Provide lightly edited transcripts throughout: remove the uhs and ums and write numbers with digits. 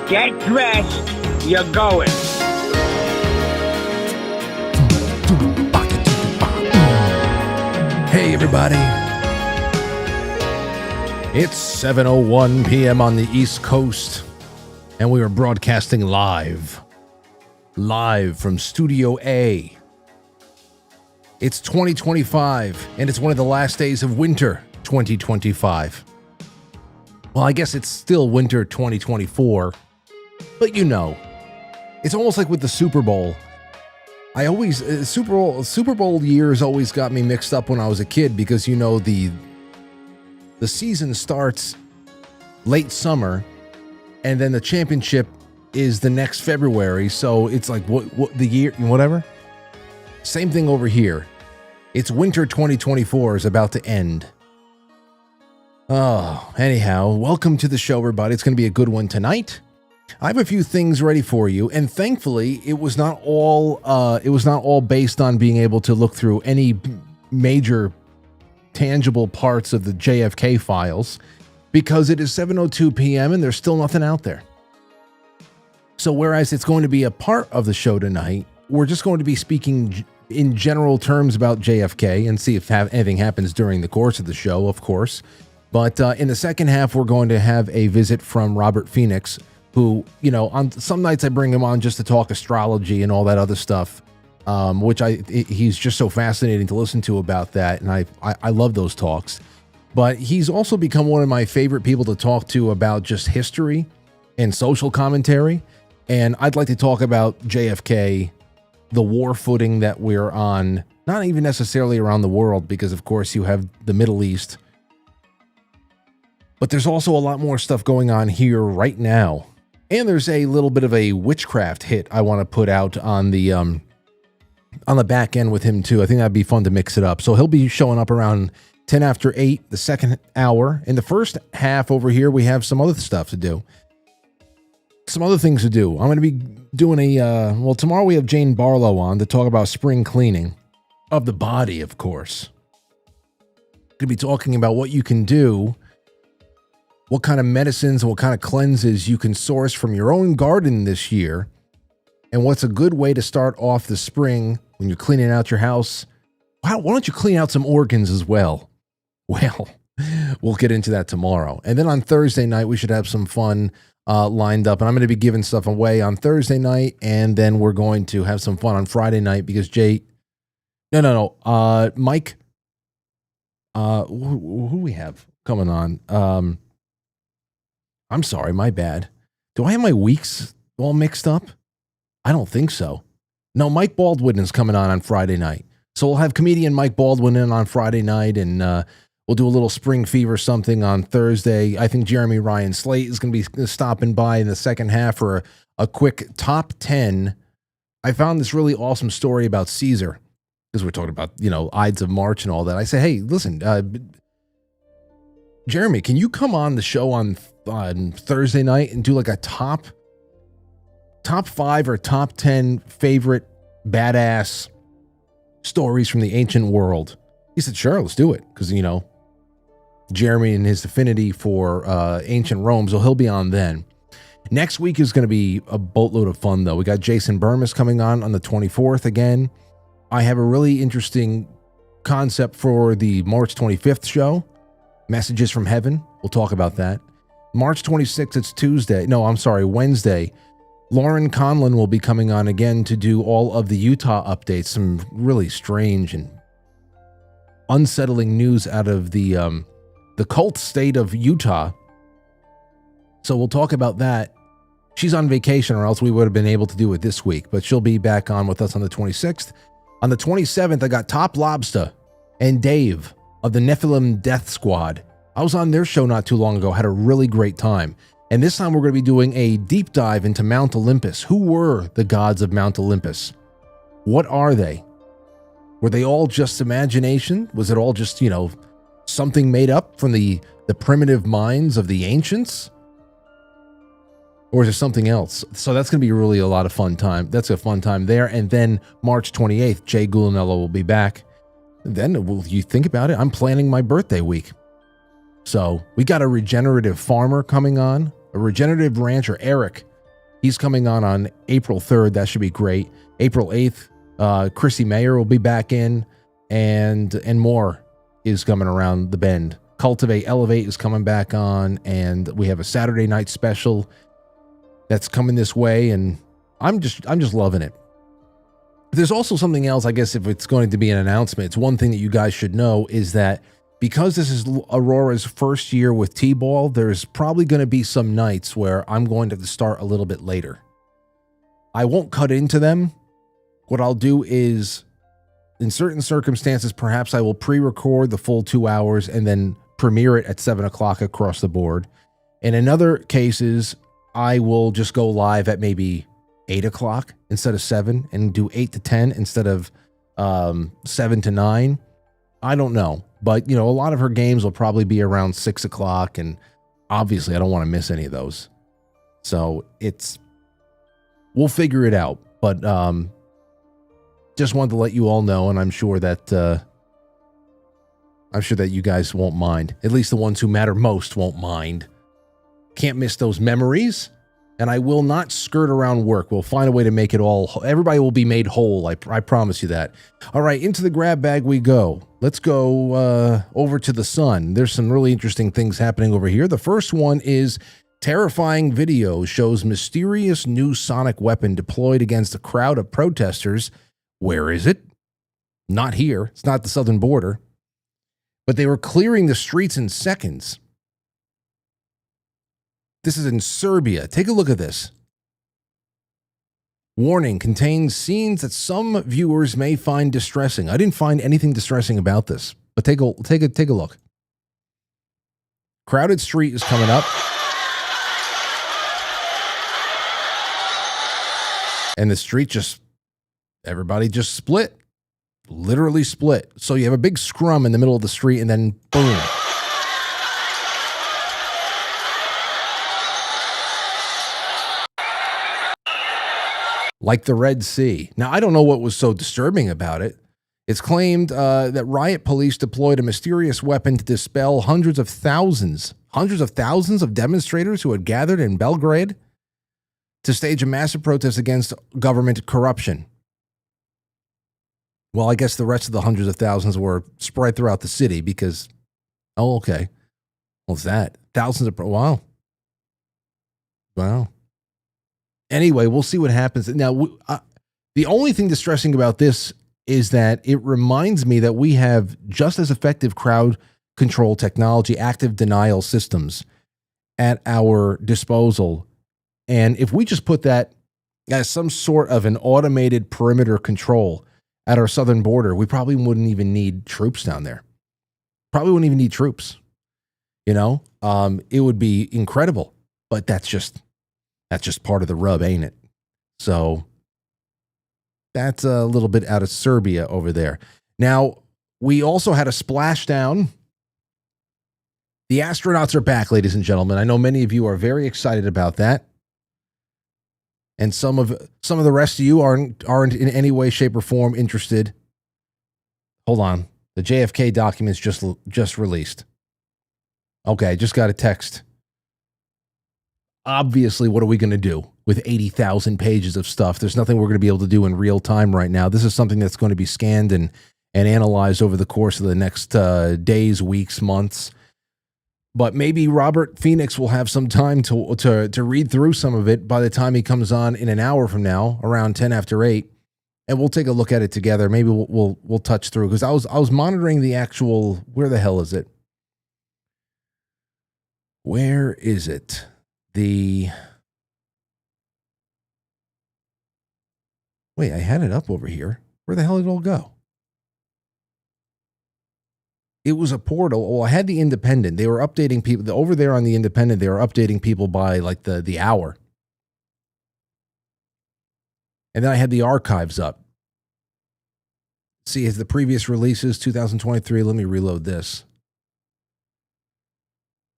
Get dressed. You're going. Hey, everybody. It's 7:01 p.m. on the East Coast, and we are broadcasting live from Studio A. It's 2025, and it's one of the last days of winter 2025. Well, I guess it's still winter 2024, but you know, it's almost like with the Super Bowl. I always Super Bowl years always got me mixed up when I was a kid because you know the season starts late summer, and then the championship is the next February. So it's like what the year, whatever. Same thing over here. It's winter 2024 is about to end. Oh, anyhow, welcome to the show, everybody. It's going to be a good one tonight. I have a few things ready for you, and thankfully, it was not all based on being able to look through any major tangible parts of the JFK files, because it is 7:02 p.m. and there's still nothing out there. So whereas it's going to be a part of the show tonight, we're just going to be speaking in general terms about JFK and see if anything happens during the course of the show, of course. But in the second half, we're going to have a visit from Robert Phoenix, who, you know, on some nights I bring him on just to talk astrology and all that other stuff, which he's just so fascinating to listen to about that, and I love those talks. But he's also become one of my favorite people to talk to about just history and social commentary, and I'd like to talk about JFK, the war footing that we're on, not even necessarily around the world, because of course you have the Middle East, but there's also a lot more stuff going on here right now. And there's a little bit of a witchcraft hit I want to put out on the back end with him too. I think that'd be fun to mix it up. So he'll be showing up around 10 after 8, the second hour. In the first half over here, we have some other stuff to do. Some other things to do. I'm going to be doing tomorrow we have Jane Barlow on to talk about spring cleaning of the body, of course. Going to be talking about what you can do, what kind of medicines and what kind of cleanses you can source from your own garden this year, and what's a good way to start off the spring when you're cleaning out your house. Why don't you clean out some organs as well? Well, we'll get into that tomorrow. And then on Thursday night, we should have some fun lined up. And I'm going to be giving stuff away on Thursday night, and then we're going to have some fun on Friday night because Mike, who we have coming on? I'm sorry, my bad. Do I have my weeks all mixed up? I don't think so. No, Mike Baldwin is coming on Friday night. So we'll have comedian Mike Baldwin in on Friday night, and we'll do a little spring fever something on Thursday. I think Jeremy Ryan Slate is going to be stopping by in the second half for a quick top 10. I found this really awesome story about Caesar, because we're talking about, Ides of March and all that. I said, hey, listen, Jeremy, can you come on the show on Thursday night and do like a top 5 or top 10 favorite badass stories from the ancient world? He said, sure, let's do it. Because, Jeremy and his affinity for ancient Rome, so he'll be on then. Next week is going to be a boatload of fun, though. We got Jason Burmis coming on the 24th again. I have a really interesting concept for the March 25th show, Messages from Heaven. We'll talk about that. March 26th, it's Wednesday. Lauren Conlon will be coming on again to do all of the Utah updates, some really strange and unsettling news out of the cult state of Utah. So we'll talk about that. She's on vacation, or else we would have been able to do it this week, but she'll be back on with us on the 26th. On the 27th, I got Top Lobster and Dave of the Nephilim Death Squad. I was on their show not too long ago, had a really great time. And this time we're going to be doing a deep dive into Mount Olympus. Who were the gods of Mount Olympus? What are they? Were they all just imagination? Was it all just, something made up from the primitive minds of the ancients? Or is there something else? So that's going to be really a lot of fun time. That's a fun time there. And then March 28th, Jay Gulanello will be back. And then you think about it, I'm planning my birthday week. So we got a regenerative farmer coming on, a regenerative rancher, Eric, He's coming on April 3rd. That should be great. April 8th, Chrissy Mayer will be back in, and more is coming around the bend. Cultivate Elevate is coming back on, and we have a Saturday night special that's coming this way, and I'm just loving it. There's also something else, I guess, if it's going to be an announcement. It's one thing that you guys should know is that because this is Aurora's first year with T-Ball, there's probably going to be some nights where I'm going to have to start a little bit later. I won't cut into them. What I'll do is, in certain circumstances, perhaps I will pre-record the full 2 hours and then premiere it at 7 o'clock across the board. And in other cases, I will just go live at maybe 8 o'clock instead of 7 and do 8 to 10 instead of 7 to 9. I don't know. But, a lot of her games will probably be around 6 o'clock. And obviously, I don't want to miss any of those. So we'll figure it out. But just wanted to let you all know. And I'm sure that you guys won't mind. At least the ones who matter most won't mind. Can't miss those memories. And I will not skirt around work. We'll find a way to make it all. Everybody will be made whole. I promise you that. All right, into the grab bag we go. Let's go over to the sun. There's some really interesting things happening over here. The first one is terrifying video shows mysterious new sonic weapon deployed against a crowd of protesters. Where is it? Not here. It's not the southern border. But they were clearing the streets in seconds. This is in Serbia. Take a look at this. Warning, contains scenes that some viewers may find distressing. I didn't find anything distressing about this, but take a look. Crowded street is coming up. And the street everybody just split. Literally split. So you have a big scrum in the middle of the street and then boom. Like the Red Sea. Now, I don't know what was so disturbing about it. It's claimed that riot police deployed a mysterious weapon to dispel hundreds of thousands of demonstrators who had gathered in Belgrade to stage a massive protest against government corruption. Well, I guess the rest of the hundreds of thousands were spread throughout the city because, oh, okay. What's that? Thousands of, wow. Anyway, we'll see what happens. Now, the only thing distressing about this is that it reminds me that we have just as effective crowd control technology, active denial systems at our disposal. And if we just put that as some sort of an automated perimeter control at our southern border, we probably wouldn't even need troops down there. Probably wouldn't even need troops. It would be incredible. But that's just part of the rub, ain't it? So that's a little bit out of Serbia over there. Now, we also had a splashdown. The astronauts are back, ladies and gentlemen. I know many of you are very excited about that. And some of the rest of you aren't in any way, shape, or form interested. Hold on. The JFK documents just released. Okay, just got a text. Obviously, what are we going to do with 80,000 pages of stuff? There's nothing we're going to be able to do in real time right now. This is something that's going to be scanned and analyzed over the course of the next days, weeks, months. But maybe Robert Phoenix will have some time to read through some of it by the time he comes on in an hour from now, around 10 after 8, and we'll take a look at it together. Maybe we'll touch through, because I was monitoring the actual. Where the hell is it? Where is it? Wait, I had it up over here. Where the hell did it all go? It was a portal. Well, I had the Independent. They were updating people. Over there on the Independent, they were updating people by like the hour. And then I had the archives up. See, as the previous releases, 2023. Let me reload this.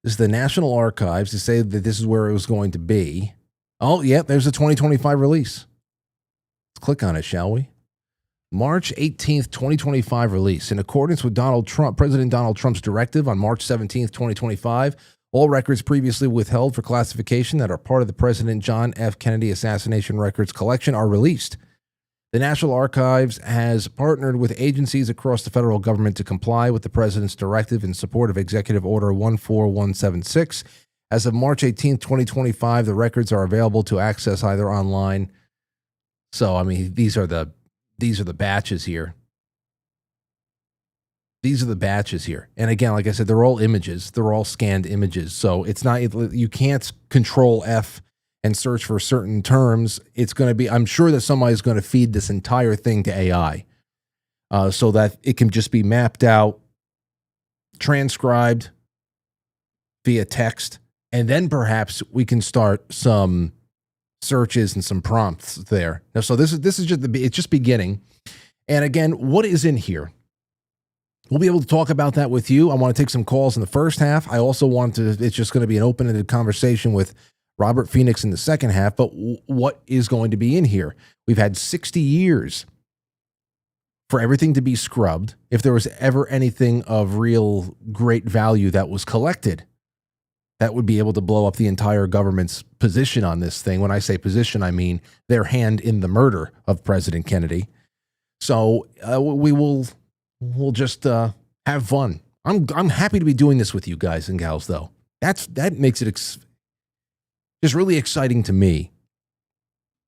This is the National Archives to say that this is where it was going to be. Oh, yeah, there's a 2025 release. Let's click on it, shall we? March 18th, 2025 release. In accordance with President Donald Trump's directive on March 17th, 2025, All records previously withheld for classification that are part of the President John F. Kennedy assassination records collection are released. The National Archives has partnered with agencies across the federal government to comply with the President's directive in support of Executive Order 14176. As of March 18, 2025, the records are available to access either online. So, I mean, these are the batches here. These are the batches here. And again, like I said, they're all images. They're all scanned images. So it's not, you can't control F and search for certain terms. It's going to be, I'm sure that somebody's going to feed this entire thing to AI so that it can just be mapped out, transcribed via text, and then perhaps we can start some searches and some prompts there. Now, so this is just it's just beginning. And again, what is in here? We'll be able to talk about that with you. I want to take some calls in the first half. I also want to, it's just going to be an open-ended conversation with Robert Phoenix in the second half. But what is going to be in here? We've had 60 years for everything to be scrubbed. If there was ever anything of real great value that was collected, that would be able to blow up the entire government's position on this thing. When I say position, I mean their hand in the murder of President Kennedy. So we'll just have fun. I'm happy to be doing this with you guys and gals, though. That makes it just really exciting to me.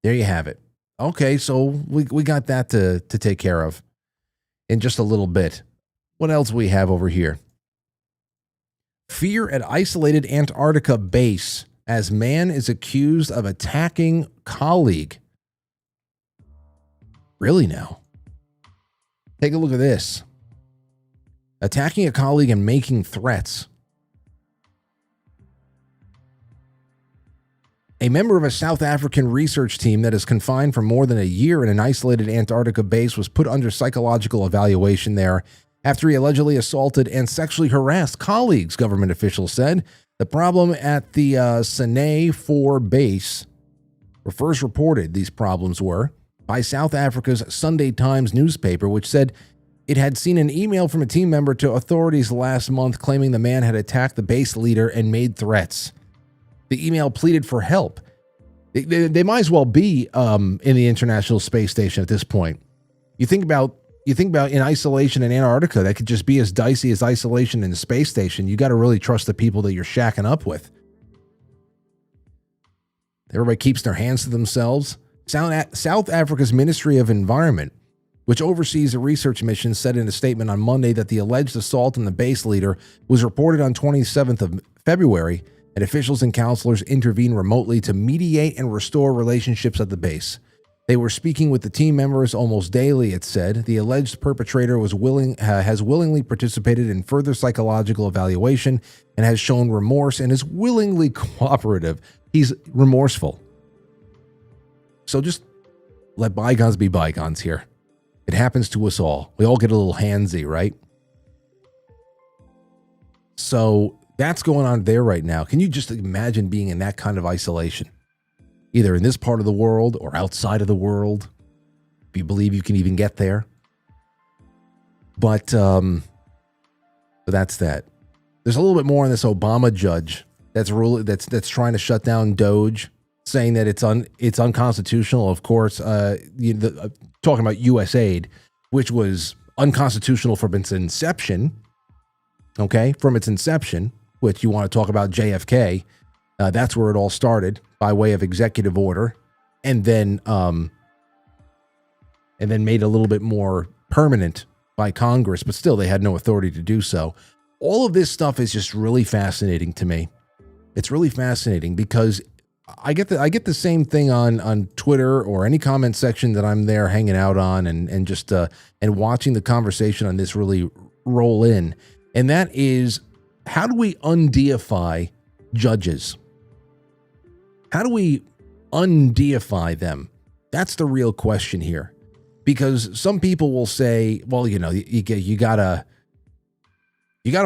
There you have it. Okay, so we got that to take care of in just a little bit. What else we have over here? Fear at isolated Antarctica base as man is accused of attacking colleague. Really now? Take a look at this. Attacking a colleague and making threats. A member of a South African research team that is confined for more than a year in an isolated Antarctica base was put under psychological evaluation there after he allegedly assaulted and sexually harassed colleagues, government officials said. The problem at the Sanae 4 base were first reported, these problems were, by South Africa's Sunday Times newspaper, which said it had seen an email from a team member to authorities last month claiming the man had attacked the base leader and made threats. The email pleaded for help. They might as well be in the International Space Station at this point. You think about in isolation in Antarctica, that could just be as dicey as isolation in the space station. You got to really trust the people that you're shacking up with. Everybody keeps their hands to themselves. South Africa's Ministry of Environment, which oversees the research mission, said in a statement on Monday that the alleged assault on the base leader was reported on 27th of February, and officials and counselors intervened remotely to mediate and restore relationships at the base. They were speaking with the team members almost daily, it said. The alleged perpetrator has willingly participated in further psychological evaluation and has shown remorse and is willingly cooperative. He's remorseful. So just let bygones be bygones here. It happens to us all. We all get a little handsy, right? So that's going on there right now. Can you just imagine being in that kind of isolation? Either in this part of the world or outside of the world, if you believe you can even get there. But that's that. There's a little bit more on this Obama judge that's trying to shut down Doge, saying that it's unconstitutional. Of course, talking about U.S. aid, which was unconstitutional from its inception. Okay, from its inception, which you want to talk about JFK. That's where it all started by way of executive order, and then made a little bit more permanent by Congress, but still they had no authority to do so. All of this stuff is just really fascinating to me. It's really fascinating because I get the same thing on Twitter or any comment section that I'm there hanging out on and just and watching the conversation on this really roll in. And that is, how do we undeify judges? How do we undeify them? That's the real question here. Because some people will say, well, you gotta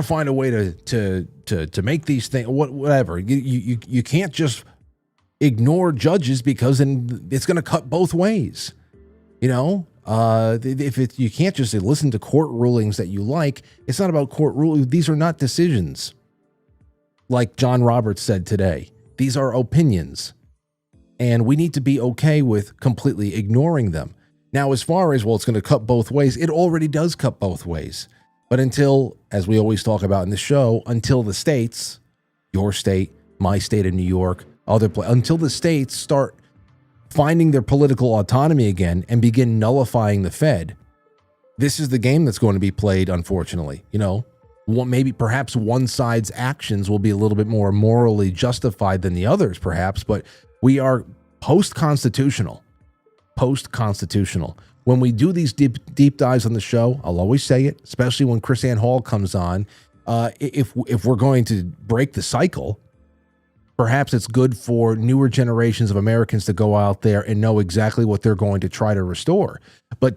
find a way to make these things, whatever. You can't just ignore judges because then it's going to cut both ways. You can't just listen to court rulings that you like. It's not about court rulings. These are not decisions. like John Roberts said today, these are opinions, and we need to be okay with completely ignoring them. Now, as far as, well, it's going to cut both ways, it already does cut both ways. But until, as we always talk about in the show, until the states, your state, my state of New York, until the states start finding their political autonomy again and begin nullifying the Fed, this is the game that's going to be played, unfortunately. You know, maybe perhaps one side's actions will be a little bit more morally justified than the others, perhaps, but we are post-constitutional. When we do these deep dives on the show, I'll always say it, especially when Chris Ann Hall comes on, if we're going to break the cycle, perhaps it's good for newer generations of Americans to go out there and know exactly what they're going to try to restore. But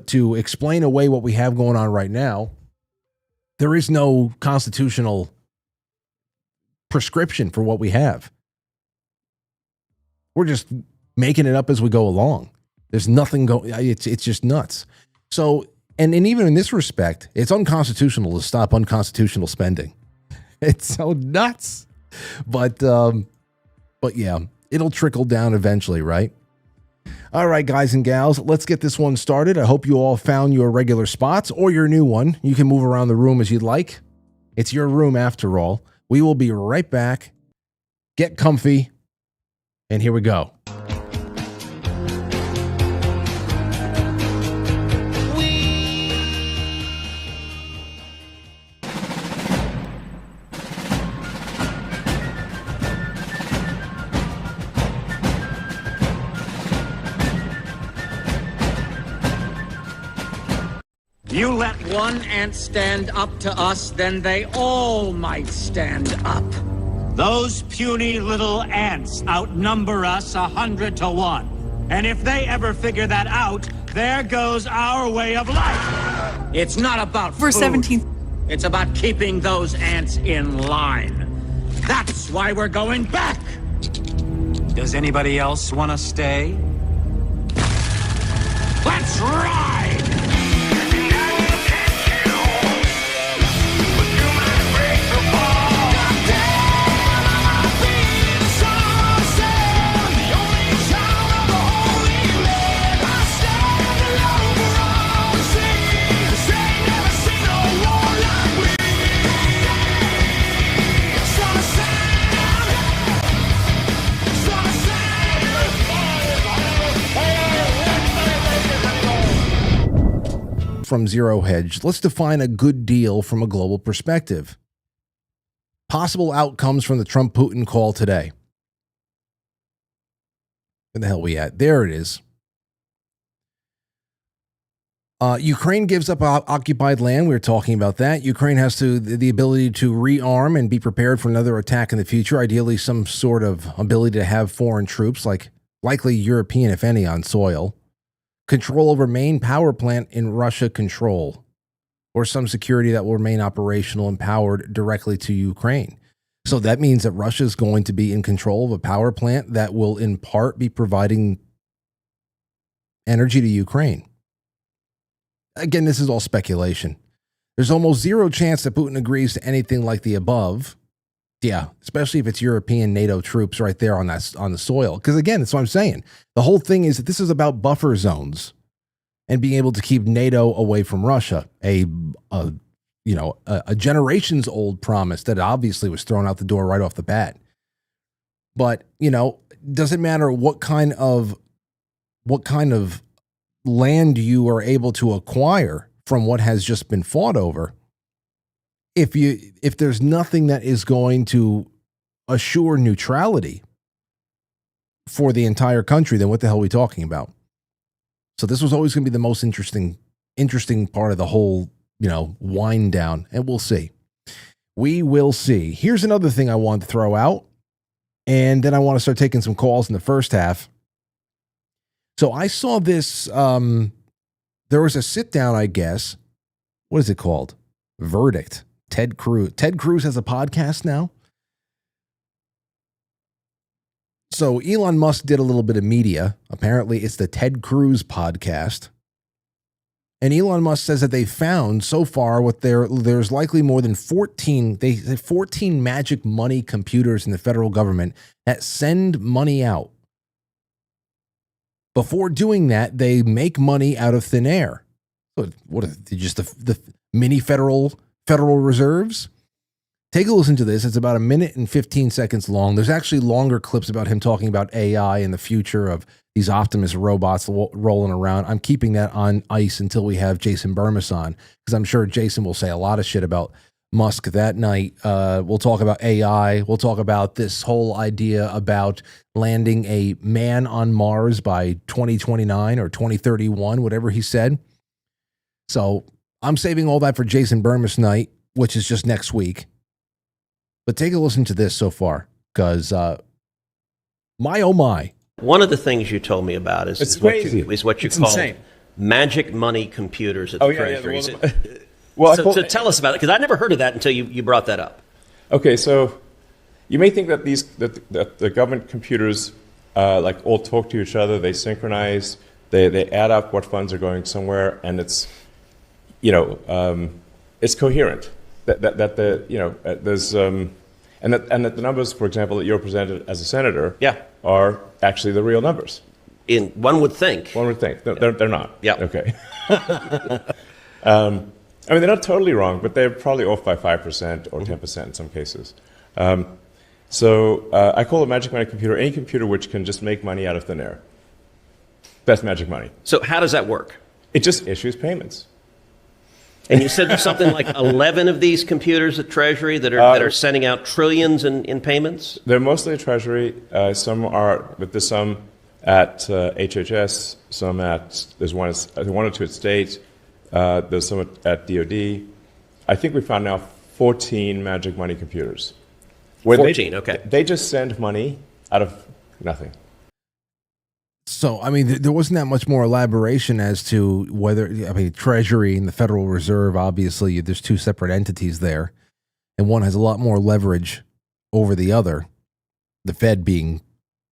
to explain away what we have going on right now, there is no constitutional prescription for what we have. We're just making it up as we go along. There's nothing it's just nuts. So, and even in this respect, it's unconstitutional to stop unconstitutional spending. It's so nuts. But yeah, it'll trickle down eventually, right? All right, guys and gals, let's get this one started. I hope you all found your regular spots or your new one. You can move around the room as you'd like. It's your room after all. We will be right back. Get comfy. And here we go. You let one ant stand up to us, then they all might stand up. Those puny little ants outnumber us 100 to 1. And if they ever figure that out, there goes our way of life. It's not about food. 17. It's about keeping those ants in line. That's why we're going back. Does anybody else want to stay? Let's ride! From Zero Hedge, let's define a good deal from a global perspective. Possible outcomes from the Trump-Putin call today. Where the hell are we at? There it is. Ukraine gives up occupied land. We were talking about that. Ukraine has the ability to rearm and be prepared for another attack in the future. Ideally, some sort of ability to have foreign troops, likely European, if any, on soil. Control over main power plant in Russia control, or some security that will remain operational and powered directly to Ukraine. So that means that Russia is going to be in control of a power plant that will in part be providing energy to Ukraine. Again, this is all speculation. There's almost zero chance that Putin agrees to anything like the above. Yeah, especially if it's European NATO troops right there on the soil. Because again, that's what I'm saying. The whole thing is that this is about buffer zones and being able to keep NATO away from Russia. A generations old promise that obviously was thrown out the door right off the bat. But doesn't matter what kind of land you are able to acquire from what has just been fought over. If there's nothing that is going to assure neutrality for the entire country, then what the hell are we talking about? So this was always going to be the most interesting part of the whole, wind down, and we'll see. We will see. Here's another thing I wanted to throw out, and then I want to start taking some calls in the first half. So I saw this, there was a sit down, I guess. What is it called? Verdict. Ted Cruz has a podcast now. So Elon Musk did a little bit of media. Apparently it's the Ted Cruz podcast. And Elon Musk says that they found so far there's likely more than 14 magic money computers in the federal government that send money out. Before doing that, they make money out of thin air. What are they, just the mini federal reserves? Take a listen to this. It's about 1 minute and 15 seconds long. There's actually longer clips about him talking about AI and the future of these Optimus robots rolling around. I'm keeping that on ice until we have Jason Burmis on, because I'm sure Jason will say a lot of shit about Musk that night. We'll talk about AI. We'll talk about this whole idea about landing a man on Mars by 2029 or 2031, whatever he said. So I'm saving all that for Jason Burmis night, which is just next week. But take a listen to this so far, because my oh my. One of the things you told me about is what you call insane. Magic money computers at the Treasury. So tell us about it, because I never heard of that until you brought that up. Okay, so you may think that that the government computers like all talk to each other, they synchronize, they add up what funds are going somewhere, and it's it's coherent. That there's and that the numbers, for example, that you're presented as a senator, are actually the real numbers. One would think. No, they're not. Yeah. Okay. I mean, they're not totally wrong, but they're probably off by 5% or 10% in some cases. So I call a magic money computer any computer which can just make money out of thin air. That's magic money. So how does that work? It just issues payments. And you said there's something like 11 of these computers at Treasury that are sending out trillions in payments? They're mostly at Treasury. Some are, but there's some at HHS, there's one or two at State, there's some at DOD. I think we found now 14 magic money computers. 14, okay. They just send money out of nothing. So, I mean, there wasn't that much more elaboration as to whether, Treasury and the Federal Reserve, obviously, there's two separate entities there, and one has a lot more leverage over the other, the Fed being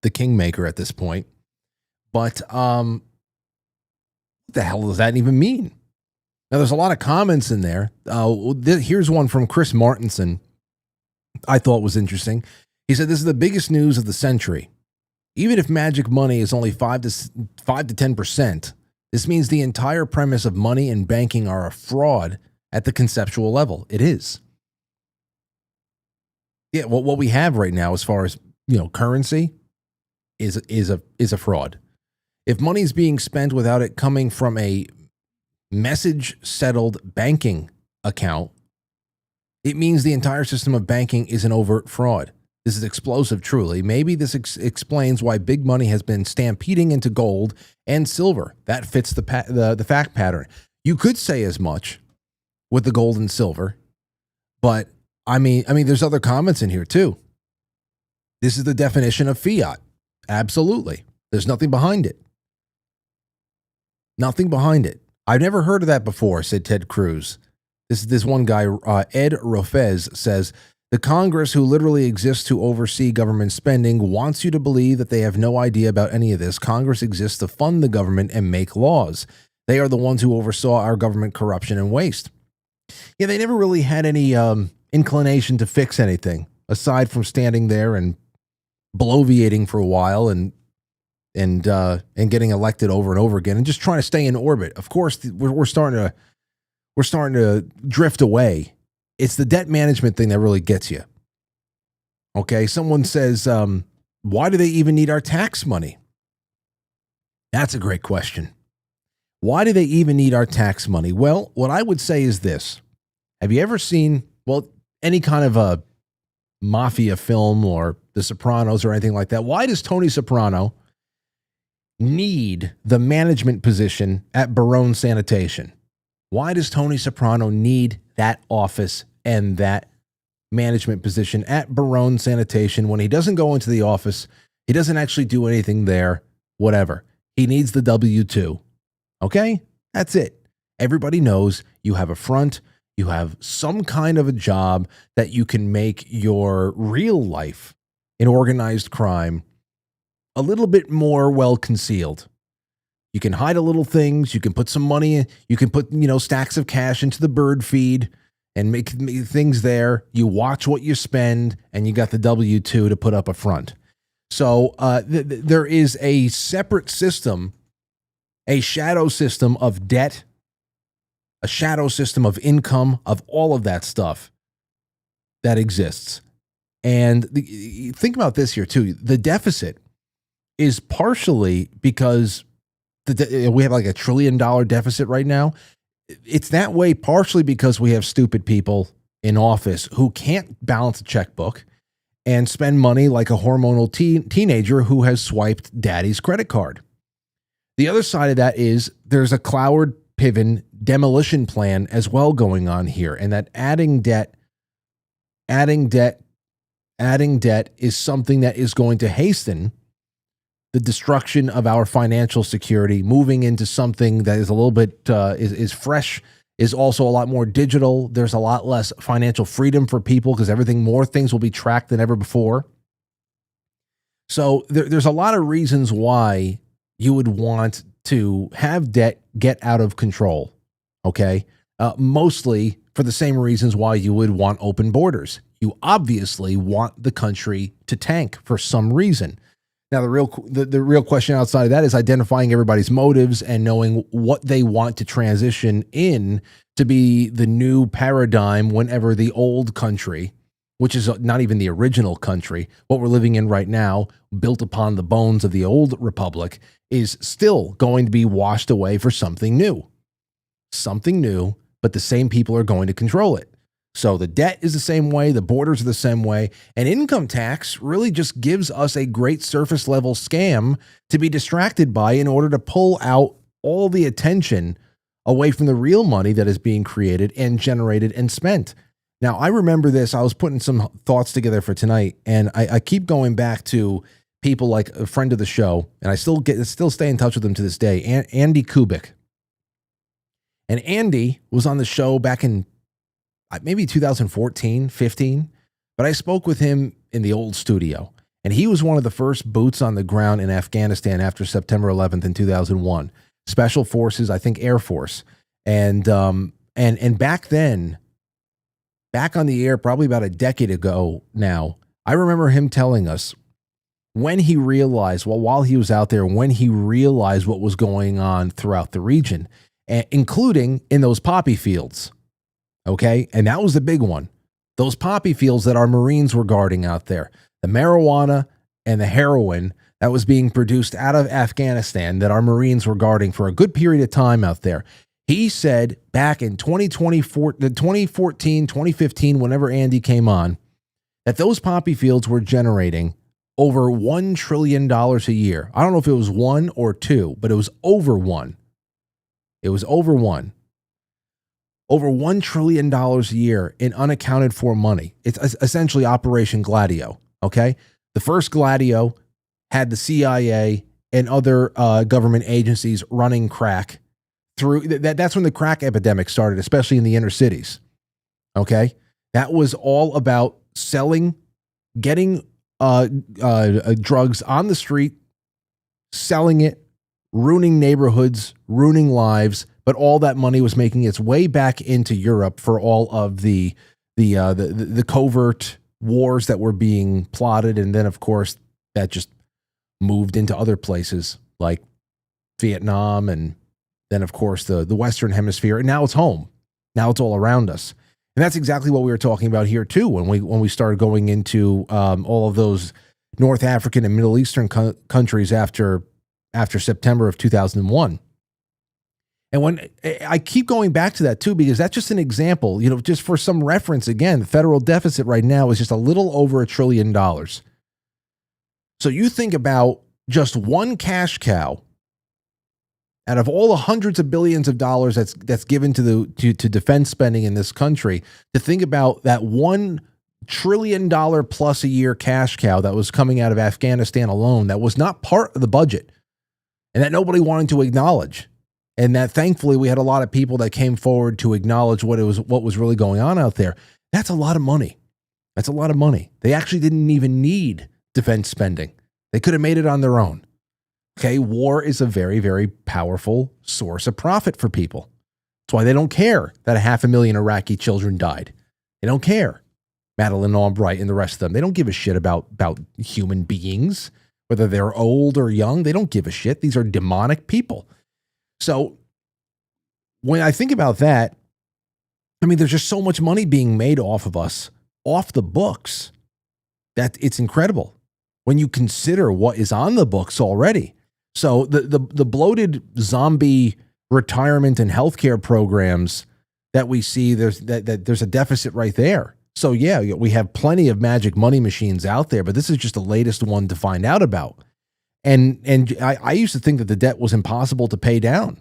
the kingmaker at this point. But what the hell does that even mean? Now, there's a lot of comments in there. Here's one from Chris Martinson I thought was interesting. He said, "This is the biggest news of the century. Even if magic money is only 5 to 10%, this means the entire premise of money and banking are a fraud at the conceptual level." It is. Yeah, well, what we have right now as far as, currency is a fraud. If money is being spent without it coming from a message settled banking account, it means the entire system of banking is an overt fraud. This is explosive, truly. Maybe this explains why big money has been stampeding into gold and silver. That fits the fact pattern. You could say as much with the gold and silver, but I mean, there's other comments in here too. This is the definition of fiat. Absolutely. There's nothing behind it. Nothing behind it. I've never heard of that before, said Ted Cruz. This one guy, Ed Rofez, says, "The Congress, who literally exists to oversee government spending, wants you to believe that they have no idea about any of this. Congress exists to fund the government and make laws. They are the ones who oversaw our government corruption and waste." Yeah, they never really had any inclination to fix anything, aside from standing there and bloviating for a while and getting elected over and over again and just trying to stay in orbit. Of course, we're starting to drift away. It's the debt management thing that really gets you. Okay, someone says, why do they even need our tax money? That's a great question. Why do they even need our tax money? Well, what I would say is this. Have you ever seen, any kind of a mafia film or The Sopranos or anything like that? Why does Tony Soprano need the management position at Barone Sanitation? Why does Tony Soprano need that office and that management position at Barone Sanitation when he doesn't go into the office? He doesn't actually do anything there, whatever. He needs the W-2. Okay? That's it. Everybody knows you have a front, you have some kind of a job that you can make your real life in organized crime a little bit more well concealed. You can hide a little things. You can put some money in. You can put, stacks of cash into the bird feed and make things there. You watch what you spend, and you got the W-2 to put up a front. So there is a separate system, a shadow system of debt, a shadow system of income, of all of that stuff that exists. And think about this here, too. The deficit is partially because we have like $1 trillion deficit right now. It's that way partially because we have stupid people in office who can't balance a checkbook and spend money like a hormonal teenager who has swiped daddy's credit card. The other side of that is there's a Cloward Piven demolition plan as well going on here, and that adding debt is something that is going to hasten the destruction of our financial security, moving into something that is a little bit is fresh, is also a lot more digital. There's a lot less financial freedom for people because more things will be tracked than ever before. So there's a lot of reasons why you would want to have debt get out of control, okay? Mostly for the same reasons why you would want open borders. You obviously want the country to tank for some reason. Now, the real question outside of that is identifying everybody's motives and knowing what they want to transition in to be the new paradigm whenever the old country, which is not even the original country, what we're living in right now, built upon the bones of the old republic, is still going to be washed away for something new. Something new, but the same people are going to control it. So the debt is the same way, the borders are the same way, and income tax really just gives us a great surface level scam to be distracted by in order to pull out all the attention away from the real money that is being created and generated and spent. Now, I remember this. I was putting some thoughts together for tonight, and I keep going back to people like a friend of the show, and I still stay in touch with him to this day, Andy Kubik. And Andy was on the show back in maybe 2014, 15, but I spoke with him in the old studio, and he was one of the first boots on the ground in Afghanistan after September 11th in 2001. Special Forces, I think Air Force. And back then, back on the air probably about a decade ago now, I remember him telling us when he realized, while he was out there, when he realized what was going on throughout the region, including in those poppy fields. Okay, and that was the big one. Those poppy fields that our Marines were guarding out there, the marijuana and the heroin that was being produced out of Afghanistan that our Marines were guarding for a good period of time out there. He said back in 2014, 2015, whenever Andy came on, that those poppy fields were generating over $1 trillion a year. I don't know if it was 1 or 2, but it was over 1. It was over 1. Over $1 trillion a year in unaccounted for money. It's essentially Operation Gladio, okay? The first Gladio had the CIA and other government agencies running crack through. That's when the crack epidemic started, especially in the inner cities, okay? That was all about selling, getting drugs on the street, selling it, ruining neighborhoods, ruining lives, but all that money was making its way back into Europe for all of the covert wars that were being plotted, and then of course that just moved into other places like Vietnam, and then of course the Western Hemisphere, and now it's home. Now it's all around us, and that's exactly what we were talking about here too when we started going into all of those North African and Middle Eastern countries after September of 2001. And when I keep going back to that too, because that's just an example, just for some reference, again, the federal deficit right now is just a little over $1 trillion. So you think about just one cash cow out of all the hundreds of billions of dollars that's given to defense spending in this country, to think about that $1 trillion plus a year cash cow that was coming out of Afghanistan alone, that was not part of the budget and that nobody wanted to acknowledge. And that thankfully we had a lot of people that came forward to acknowledge what was really going on out there. That's a lot of money. That's a lot of money. They actually didn't even need defense spending. They could have made it on their own. Okay, war is a very, very powerful source of profit for people. That's why they don't care that 500,000 Iraqi children died. They don't care. Madeleine Albright and the rest of them. They don't give a shit about human beings, whether they're old or young. They don't give a shit. These are demonic people. So when I think about that, I mean, there's just so much money being made off of us, off the books, that it's incredible when you consider what is on the books already. So the bloated zombie retirement and healthcare programs that we see, there's a deficit right there. So yeah, we have plenty of magic money machines out there, but this is just the latest one to find out about. And I used to think that the debt was impossible to pay down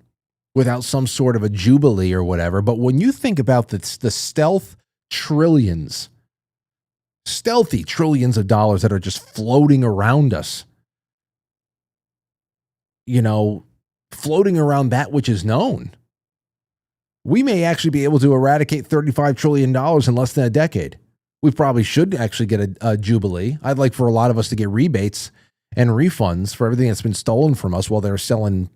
without some sort of a jubilee or whatever. But when you think about the stealthy trillions of dollars that are just floating around us, floating around that which is known, we may actually be able to eradicate $35 trillion in less than a decade. We probably should actually get a jubilee. I'd like for a lot of us to get rebates and refunds for everything that's been stolen from us while they're selling,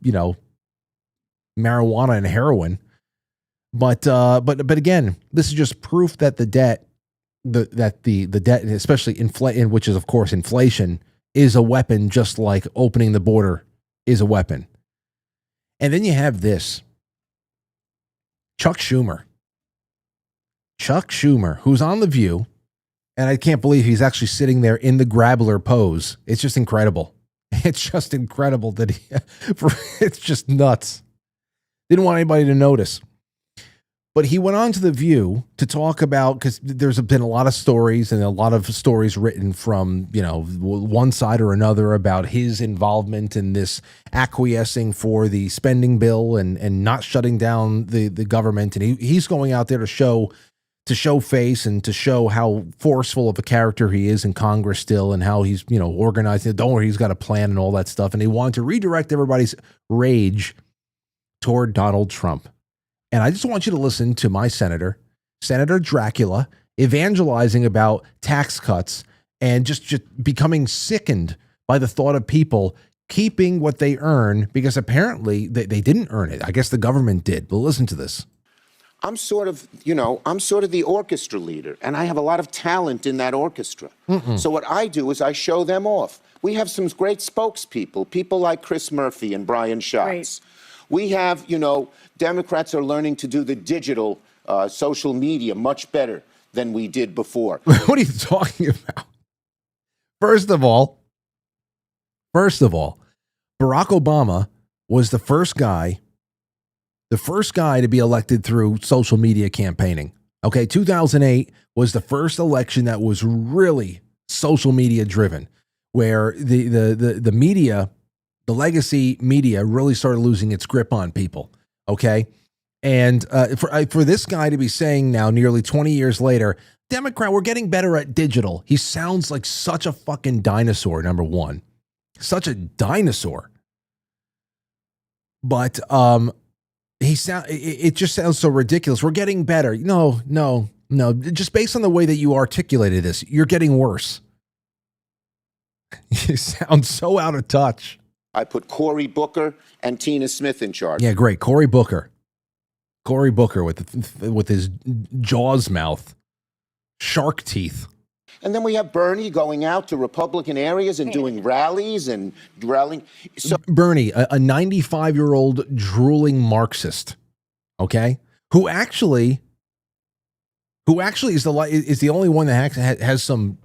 marijuana and heroin. But again, this is just proof that the debt, the debt, especially which is of course inflation, is a weapon, just like opening the border is a weapon. And then you have this. Chuck Schumer, who's on The View, and I can't believe he's actually sitting there in the grabbler pose. It's just incredible. It's just incredible that it's just nuts. Didn't want anybody to notice. But he went on to The View to talk about, because there's been a lot of stories and a lot of stories written from, one side or another about his involvement in this acquiescing for the spending bill and not shutting down the government. And he's going out there to show face and to show how forceful of a character he is in Congress still, and how he's, organizing. Don't worry, he's got a plan and all that stuff. And he wanted to redirect everybody's rage toward Donald Trump. And I just want you to listen to my Senator Dracula, evangelizing about tax cuts and just becoming sickened by the thought of people keeping what they earn, because apparently they didn't earn it. I guess the government did. But listen to this. I'm sort of the orchestra leader, and I have a lot of talent in that orchestra. So what I do is I show them off. We have some great spokespeople, people like Chris Murphy and Brian Schatz. Right. We have, Democrats are learning to do the digital social media much better than we did before. What are you talking about? First of all, Barack Obama was the first guy to be elected through social media campaigning. Okay, 2008 was the first election that was really social media driven, where the media, the legacy media, really started losing its grip on people. Okay. And for this guy to be saying now, nearly 20 years later, Democrat, we're getting better at digital. He sounds like such a fucking dinosaur, number one. Such a dinosaur. But it just sounds so ridiculous. We're getting better. No. Just based on the way that you articulated this, you're getting worse. You sound so out of touch. I put Cory Booker and Tina Smith in charge. Yeah, great. Cory Booker with his Jaws mouth, shark teeth. And then we have Bernie going out to Republican areas and doing rallies and rallying. So Bernie, a 95-year-old drooling Marxist, okay, who actually is the only one that has some.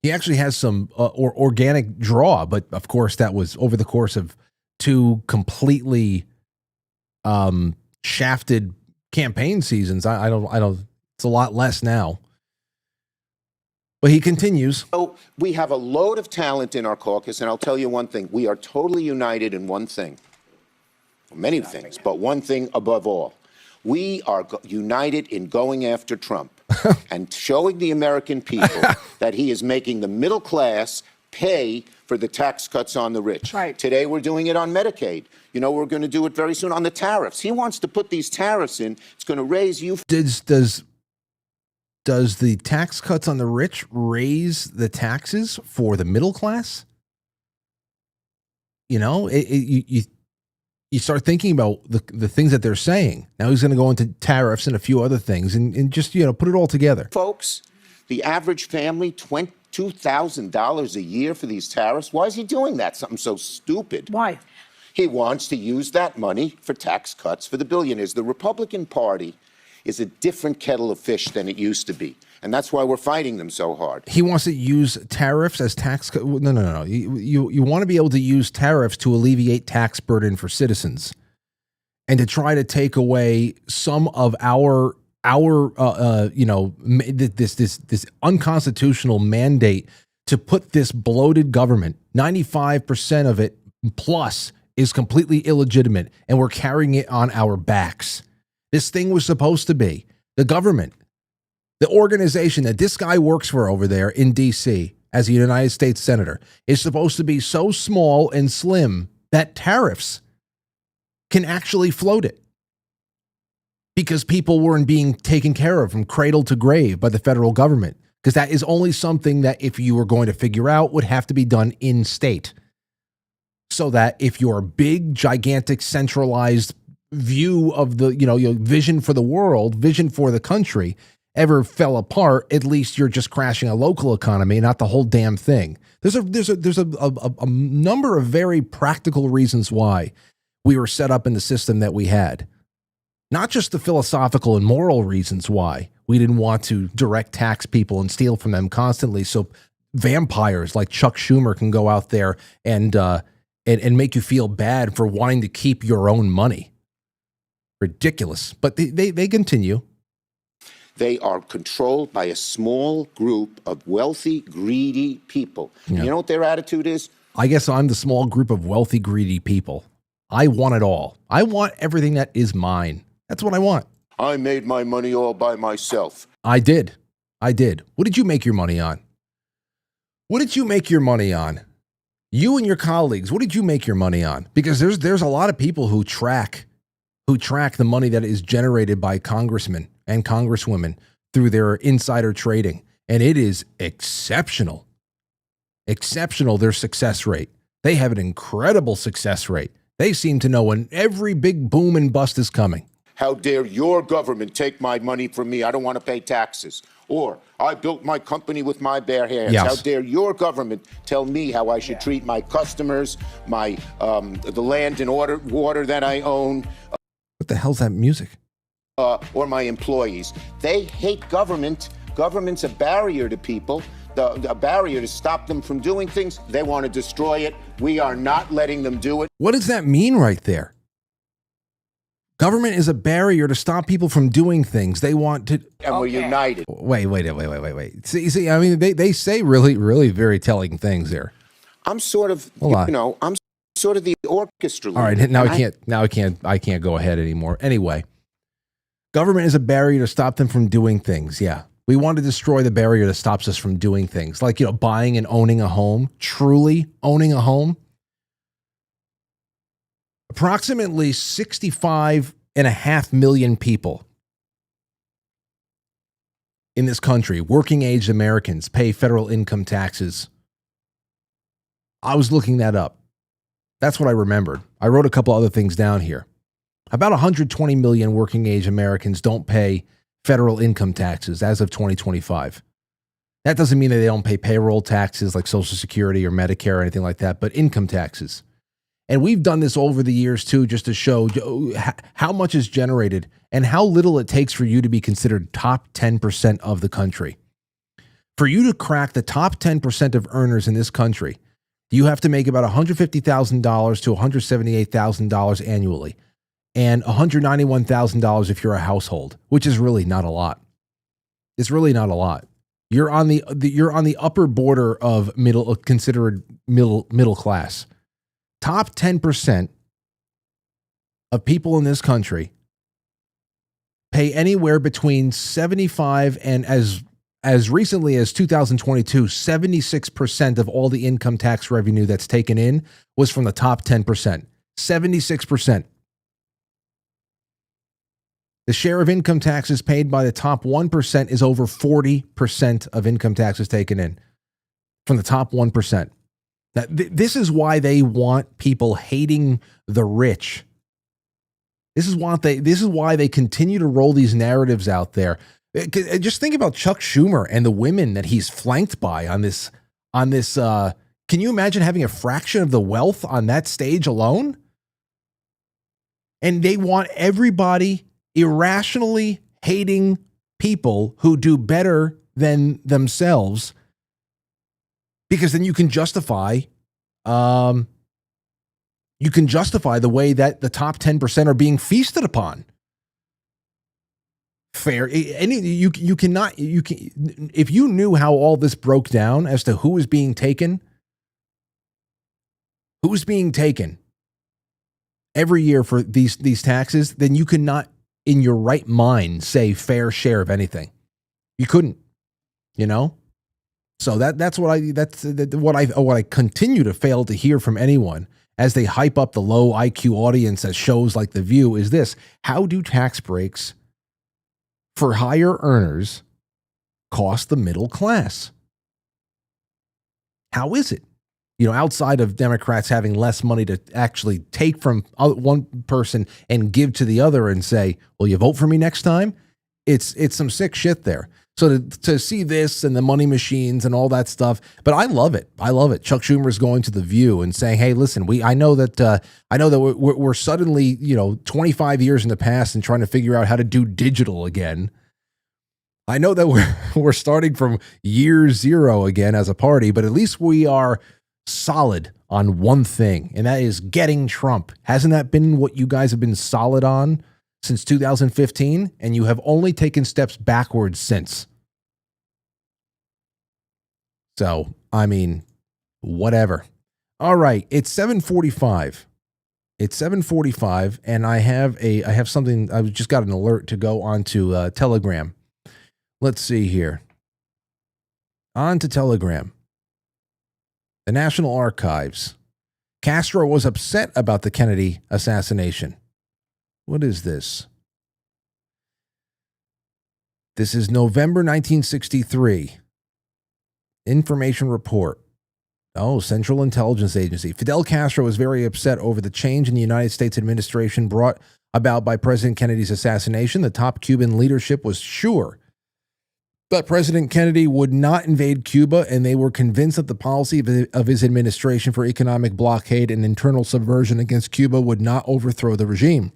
He actually has some organic draw, but of course that was over the course of two completely shafted campaign seasons. I don't. It's a lot less now. But he continues. So we have a load of talent in our caucus, and I'll tell you one thing: we are totally united in one thing. Many things, but one thing above all: we are united in going after Trump. And showing the American people that he is making the middle class pay for the tax cuts on the rich. Right. Today, we're doing it on Medicaid. We're going to do it very soon on the tariffs. He wants to put these tariffs in. It's going to raise you. Does the tax cuts on the rich raise the taxes for the middle class? You start thinking about the things that they're saying. Now he's going to go into tariffs and a few other things and just, put it all together. Folks, the average family, $22,000 a year for these tariffs. Why is he doing that? Something so stupid. Why? He wants to use that money for tax cuts for the billionaires. The Republican Party is a different kettle of fish than it used to be. And that's why we're fighting them so hard. He wants to use tariffs as tax. No. You want to be able to use tariffs to alleviate tax burden for citizens, and to try to take away some of our this unconstitutional mandate to put this bloated government. 95% of it plus is completely illegitimate, and we're carrying it on our backs. This thing was supposed to be the government. The organization that this guy works for over there in D.C. as a United States Senator is supposed to be so small and slim that tariffs can actually float it, because people weren't being taken care of from cradle to grave by the federal government, because that is only something that if you were going to figure out would have to be done in state. So that if your big, gigantic, centralized view of the, your vision for the world, vision for the country ever fell apart, at least you're just crashing a local economy, not the whole damn thing. There's a number of very practical reasons why we were set up in the system that we had. Not just the philosophical and moral reasons why we didn't want to direct tax people and steal from them constantly, so vampires like Chuck Schumer can go out there and make you feel bad for wanting to keep your own money. Ridiculous. But they continue. They are controlled by a small group of wealthy, greedy people. Yeah. You know what their attitude is? I guess I'm the small group of wealthy, greedy people. I want it all. I want everything that is mine. That's what I want. I made my money all by myself. I did. What did you make your money on? You and your colleagues, what did you make your money on? Because there's a lot of people who track the money that is generated by congressmen and congresswomen through their insider trading. And it is exceptional, their success rate. They have an incredible success rate. They seem to know when every big boom and bust is coming. How dare your government take my money from me? I don't want to pay taxes. Or I built my company with my bare hands. Yes. How dare your government tell me how I should treat my customers, my the land and water that I own. What the hell's that music? Or my employees. They hate government. Government's a barrier to people, a barrier to stop them from doing things. They want to destroy it. We are not letting them do it. What does that mean right there? Government is a barrier to stop people from doing things. They want to... And we're united. Wait. See, I mean, they say really, really very telling things there. I'm sort of, I'm sort of the orchestra leader. All right, I can't go ahead anymore. Anyway, government is a barrier to stop them from doing things. Yeah. We want to destroy the barrier that stops us from doing things. Like, buying and owning a home, truly owning a home. Approximately 65.5 million people in this country, working age Americans, pay federal income taxes. I was looking that up. That's what I remembered. I wrote a couple other things down here. About 120 million working age Americans don't pay federal income taxes as of 2025. That doesn't mean that they don't pay payroll taxes like Social Security or Medicare or anything like that, but income taxes. And we've done this over the years too, just to show how much is generated and how little it takes for you to be considered top 10% of the country. For you to crack the top 10% of earners in this country, you have to make about $150,000 to $178,000 annually, and $191,000 if you're a household, which is really not a lot. It's really not a lot. You're on the upper border of considered middle class. Top 10% of people in this country pay anywhere between 75 and as recently as 2022, 76% of all the income tax revenue that's taken in was from the top 10%. 76%. The share of income taxes paid by the top 1% is over 40% of income taxes taken in from the top 1%. This is why they want people hating the rich. This is why they continue to roll these narratives out there. Just think about Chuck Schumer and the women that he's flanked by on this. Can you imagine having a fraction of the wealth on that stage alone? And they want everybody irrationally hating people who do better than themselves, because then you can justify the way that the top 10% are being feasted upon. Fair. You cannot, if you knew how all this broke down as to who's being taken every year for these taxes, then you cannot in your right mind say fair share of anything. You couldn't, So that's what I continue to fail to hear from anyone as they hype up the low IQ audience at shows like The View is this: how do tax breaks for higher earners cost the middle class? How is it? Outside of Democrats having less money to actually take from one person and give to the other and say, "Will you vote for me next time?" It's some sick shit there. So to see this and the money machines and all that stuff, but I love it. I love it. Chuck Schumer is going to The View and saying, "Hey, listen, I know that we're suddenly 25 years in the past and trying to figure out how to do digital again. I know that we're starting from year zero again as a party, but at least we are solid on one thing, and that is getting Trump. Hasn't that been what you guys have been solid on since 2015? And you have only taken steps backwards since." So, whatever. All right, it's 7:45. It's 7:45, and I have something. I just got an alert to go onto Telegram. Let's see here. On to Telegram. The National Archives. Castro was upset about the Kennedy assassination. What is this? This is November 1963. Information report. Oh, Central Intelligence Agency. Fidel Castro was very upset over the change in the United States administration brought about by President Kennedy's assassination. The top Cuban leadership was sure that President Kennedy would not invade Cuba, and they were convinced that the policy of his administration for economic blockade and internal subversion against Cuba would not overthrow the regime.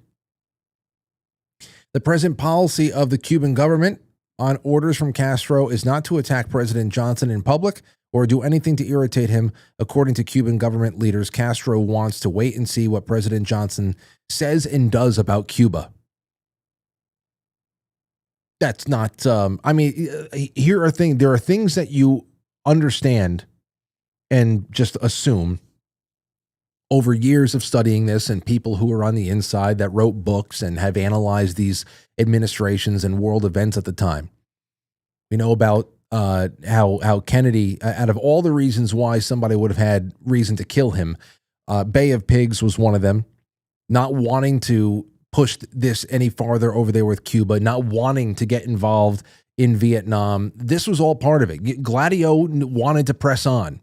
The present policy of the Cuban government on orders from Castro is not to attack President Johnson in public or do anything to irritate him. According to Cuban government leaders, Castro wants to wait and see what President Johnson says and does about Cuba. That's not, there are things that you understand and just assume over years of studying this, and people who are on the inside that wrote books and have analyzed these administrations and world events at the time. We know about how Kennedy, out of all the reasons why somebody would have had reason to kill him, Bay of Pigs was one of them. Not wanting to push this any farther over there with Cuba, not wanting to get involved in Vietnam. This was all part of it. Gladio wanted to press on.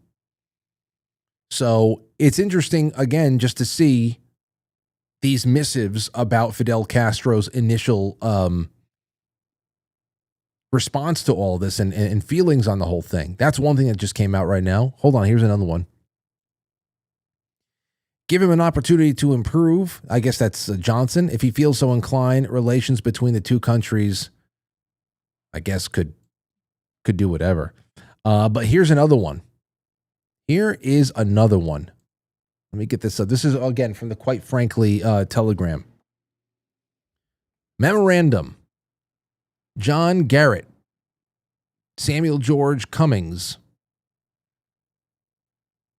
So it's interesting, again, just to see these missives about Fidel Castro's initial response to all this and feelings on the whole thing. That's one thing that just came out right now. Hold on, here's another one. Give him an opportunity to improve. I guess that's Johnson. If he feels so inclined, relations between the two countries, I guess, could do whatever. But here's another one. Here is another one. Let me get this up. This is, again, from the Quite Frankly Telegram. Memorandum. John Garrett. Samuel George Cummings.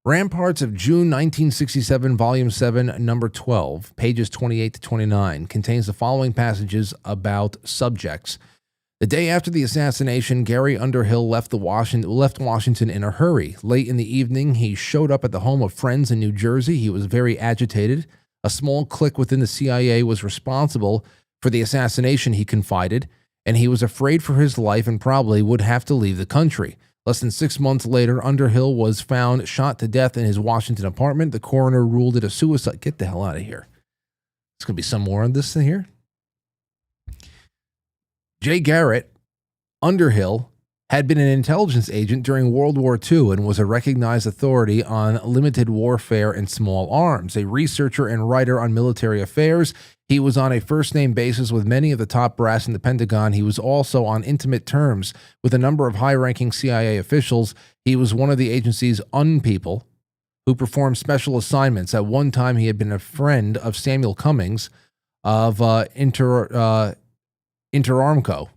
Ramparts of June 1967, Volume 7, Number 12, pages 28 to 29, contains the following passages about subjects. The day after the assassination, Gary Underhill left Washington in a hurry. Late in the evening, he showed up at the home of friends in New Jersey. He was very agitated. A small clique within the CIA was responsible for the assassination, he confided, and he was afraid for his life and probably would have to leave the country. Less than 6 months later, Underhill was found shot to death in his Washington apartment. The coroner ruled it a suicide. Get the hell out of here. There's going to be some more on this thing here. Jay Garrett Underhill had been an intelligence agent during World War II and was a recognized authority on limited warfare and small arms. A researcher and writer on military affairs, he was on a first-name basis with many of the top brass in the Pentagon. He was also on intimate terms with a number of high-ranking CIA officials. He was one of the agency's unpeople who performed special assignments. At one time, he had been a friend of Samuel Cummings of Interarmco,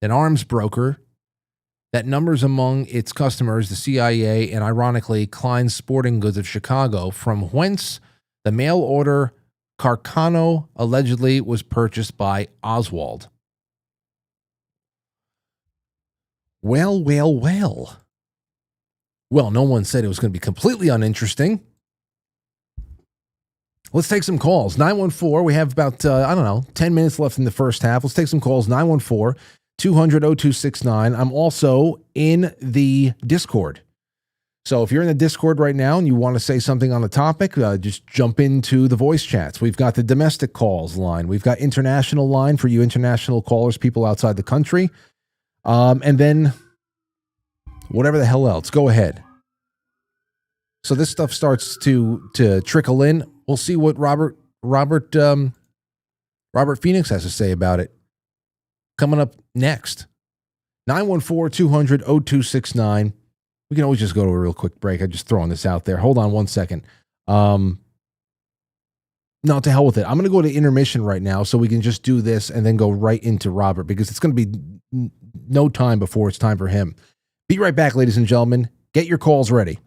an arms broker that numbers among its customers the CIA and, ironically, Klein's Sporting Goods of Chicago, from whence the mail order Carcano allegedly was purchased by Oswald. Well. Well, no one said it was going to be completely uninteresting. Let's take some calls. 914, we have about, 10 minutes left in the first half. Let's take some calls. 914-200-0269. I'm also in the Discord. So if you're in the Discord right now and you want to say something on the topic, just jump into the voice chats. We've got the domestic calls line. We've got international line for you international callers, people outside the country. And then whatever the hell else. Go ahead. So this stuff starts to trickle in. We'll see what Robert Phoenix has to say about it. Coming up next. 914-200-0269. We can always just go to a real quick break. I'm just throwing this out there. Hold on one second. No, to hell with it. I'm going to go to intermission right now so we can just do this and then go right into Robert, because it's going to be no time before it's time for him. Be right back, ladies and gentlemen. Get your calls ready.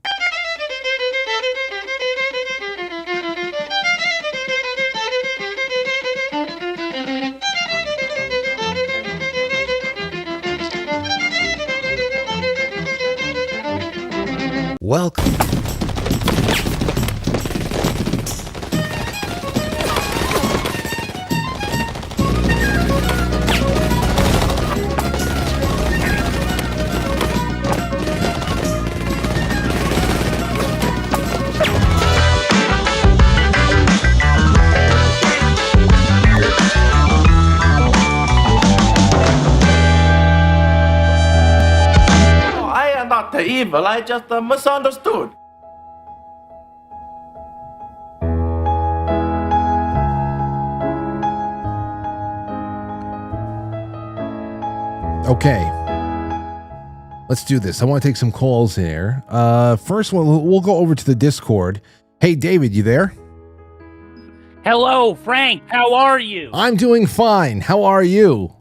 Welcome. Evil, I just misunderstood. Okay. Let's do this. I want to take some calls here. First one, we'll go over to the Discord. Hey, David, you there? Hello, Frank. How are you? I'm doing fine. How are you?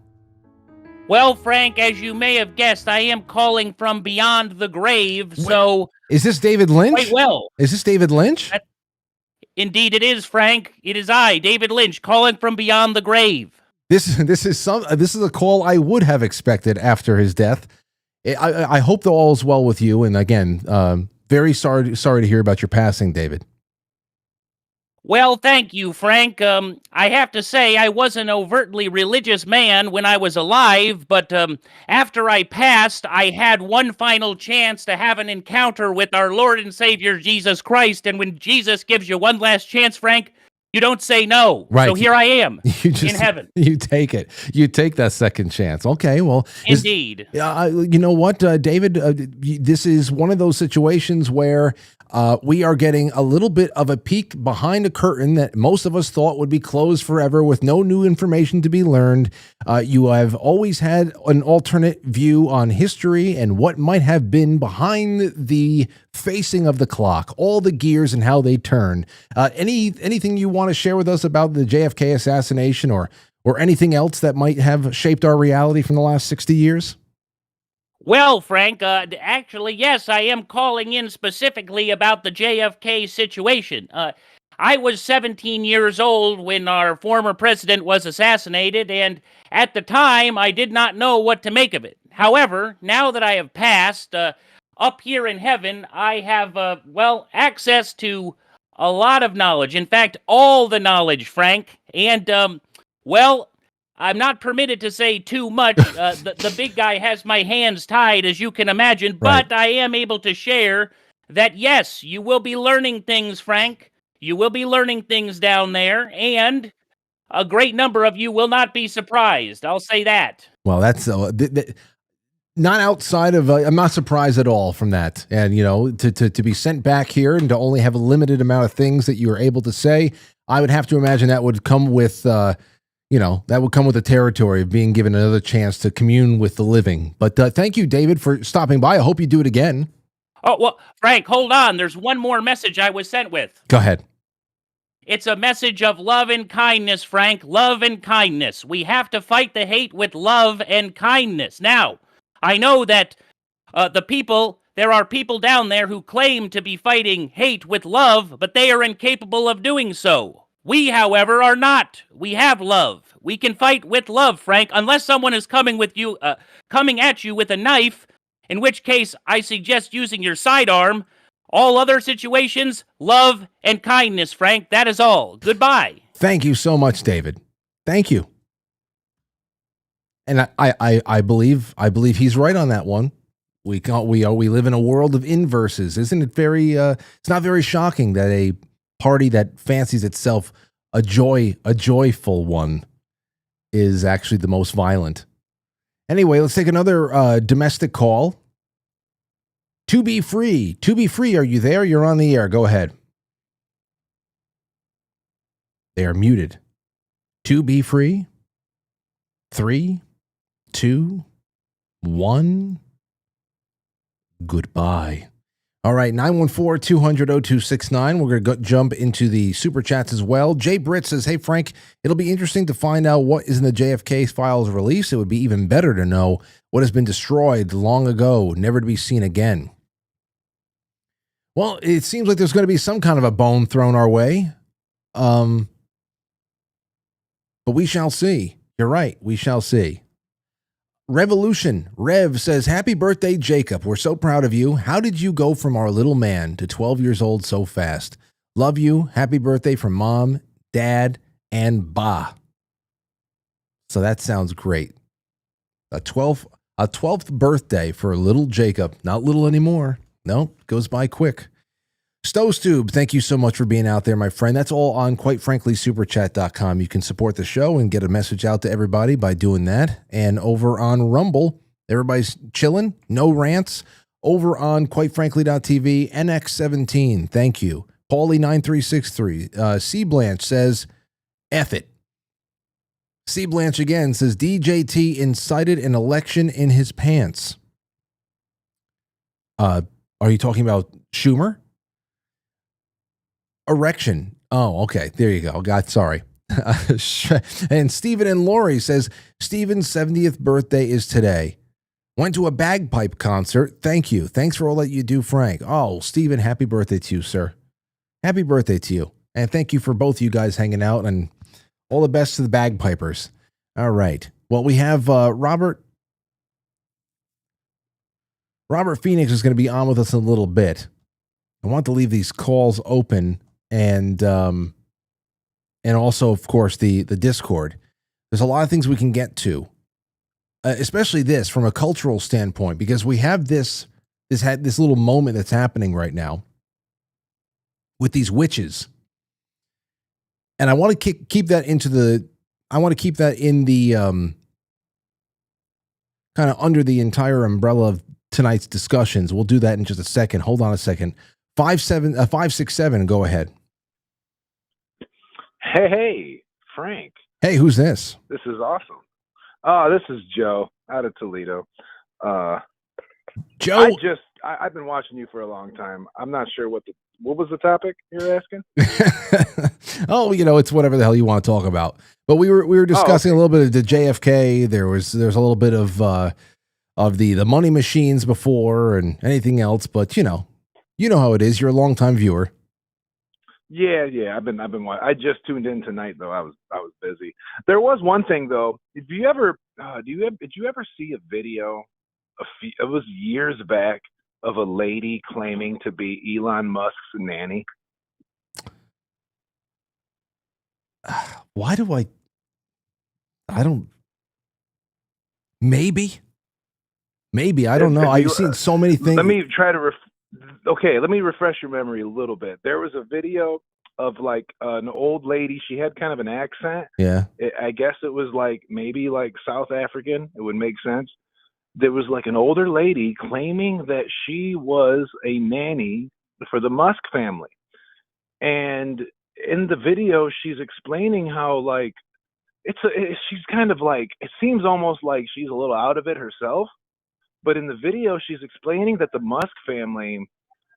Well, Frank, as you may have guessed, I am calling from beyond the grave, so... Is this David Lynch? Quite well. Is this David Lynch? Indeed it is, Frank. It is I, David Lynch, calling from beyond the grave. This is a call I would have expected after his death. I hope that all is well with you, and again, very sorry to hear about your passing, David. Well, thank you, Frank. I have to say I was an overtly religious man when I was alive, but after I passed, I had one final chance to have an encounter with our Lord and Savior Jesus Christ, and when Jesus gives you one last chance, Frank, you don't say no. Right. So here I am in heaven. You take it. You take that second chance. Okay, well. Indeed. You know what, David? This is one of those situations where we are getting a little bit of a peek behind a curtain that most of us thought would be closed forever with no new information to be learned. You have always had an alternate view on history and what might have been behind the facing of the clock, all the gears and how they turn. Anything you want to share with us about the JFK assassination or anything else that might have shaped our reality from the last 60 years? Well, Frank, actually, yes, I am calling in specifically about the JFK situation. I was 17 years old when our former president was assassinated, and at the time, I did not know what to make of it. However, now that I have passed, up here in heaven, I have, access to a lot of knowledge. In fact, all the knowledge, Frank. And, I'm not permitted to say too much. The big guy has my hands tied, as you can imagine, but I am able to share that, yes, you will be learning things, Frank. You will be learning things down there, and a great number of you will not be surprised. I'll say that. Well, that's not outside of. I'm not surprised at all from that. And to be sent back here and to only have a limited amount of things that you are able to say, I would have to imagine that would come with. That would come with the territory of being given another chance to commune with the living. But thank you, David, for stopping by. I hope you do it again. Oh, well, Frank, hold on. There's one more message I was sent with. Go ahead. It's a message of love and kindness, Frank. Love and kindness. We have to fight the hate with love and kindness. Now, I know that there are people down there who claim to be fighting hate with love, but they are incapable of doing so. We, however, are not. We have love. We can fight with love, Frank, unless someone is coming at you with a knife, in which case I suggest using your sidearm. All other situations, love and kindness, Frank. That is all. Goodbye. Thank you so much, David. Thank you. And I believe he's right on that one. We live in a world of inverses, isn't it? It's not very shocking that a party that fancies itself a joyful one is actually the most violent. Anyway, let's take another domestic call. To be free, are you there? You're on the air. Go ahead. They are muted. To be free. 3, 2, 1. Goodbye. All right, 914-200-0269. We're going to jump into the super chats as well. Jay Britt says, hey, Frank, it'll be interesting to find out what is in the JFK files release. It would be even better to know what has been destroyed long ago, never to be seen again. Well, it seems like there's going to be some kind of a bone thrown our way. But we shall see. You're right. We shall see. Revolution. Rev says, happy birthday, Jacob. We're so proud of you. How did you go from our little man to 12 years old so fast? Love you. Happy birthday from Mom, Dad, and Ba. So that sounds great. A 12th birthday for little Jacob. Not little anymore. No, goes by quick. Stowstube, thank you so much for being out there, my friend. That's all on quitefranklysuperchat.com. You can support the show and get a message out to everybody by doing that. And over on Rumble, everybody's chilling, no rants. Over on quitefrankly.tv, NX17, thank you. Paulie9363, C. Blanche says, F it. C. Blanche again says, DJT incited an election in his pants. Are you talking about Schumer? Erection. Oh, okay. There you go. God, sorry. And Stephen and Lori says, Stephen's 70th birthday is today. Went to a bagpipe concert. Thank you. Thanks for all that you do, Frank. Oh, Stephen, happy birthday to you, sir. Happy birthday to you. And thank you for both you guys hanging out, and all the best to the bagpipers. All right. Well, we have Robert Phoenix is going to be on with us in a little bit. I want to leave these calls open, and also, of course, the Discord. There's a lot of things we can get to, especially this from a cultural standpoint, because we have this little moment that's happening right now with these witches, and I want to keep that in the kind of under the entire umbrella of tonight's discussions. We'll do that in just a second. Hold on a second. 567, go ahead. Hey, Frank. Hey, who's this? This is awesome. This is Joe out of Toledo. Joe, I've been watching you for a long time. I'm not sure what was the topic you were asking? Oh, it's whatever the hell you want to talk about. But we were discussing a little bit of the JFK. There's a little bit of the money machines before and anything else, but you know how it is. You're a longtime viewer. Yeah. I've been. I just tuned in tonight though. I was busy. There was one thing though. Did you ever see a video? It was years back of a lady claiming to be Elon Musk's nanny. Why do I? I don't. Maybe. I don't know. I've seen so many things. Let me try to. Let me refresh your memory a little bit. There was a video of like an old lady. She had kind of an accent. Yeah. I guess it was like maybe like South African. It would make sense. There was like an older lady claiming that she was a nanny for the Musk family. And in the video, she's explaining how like she's kind of like, it seems almost like she's a little out of it herself. But in the video, she's explaining that the Musk family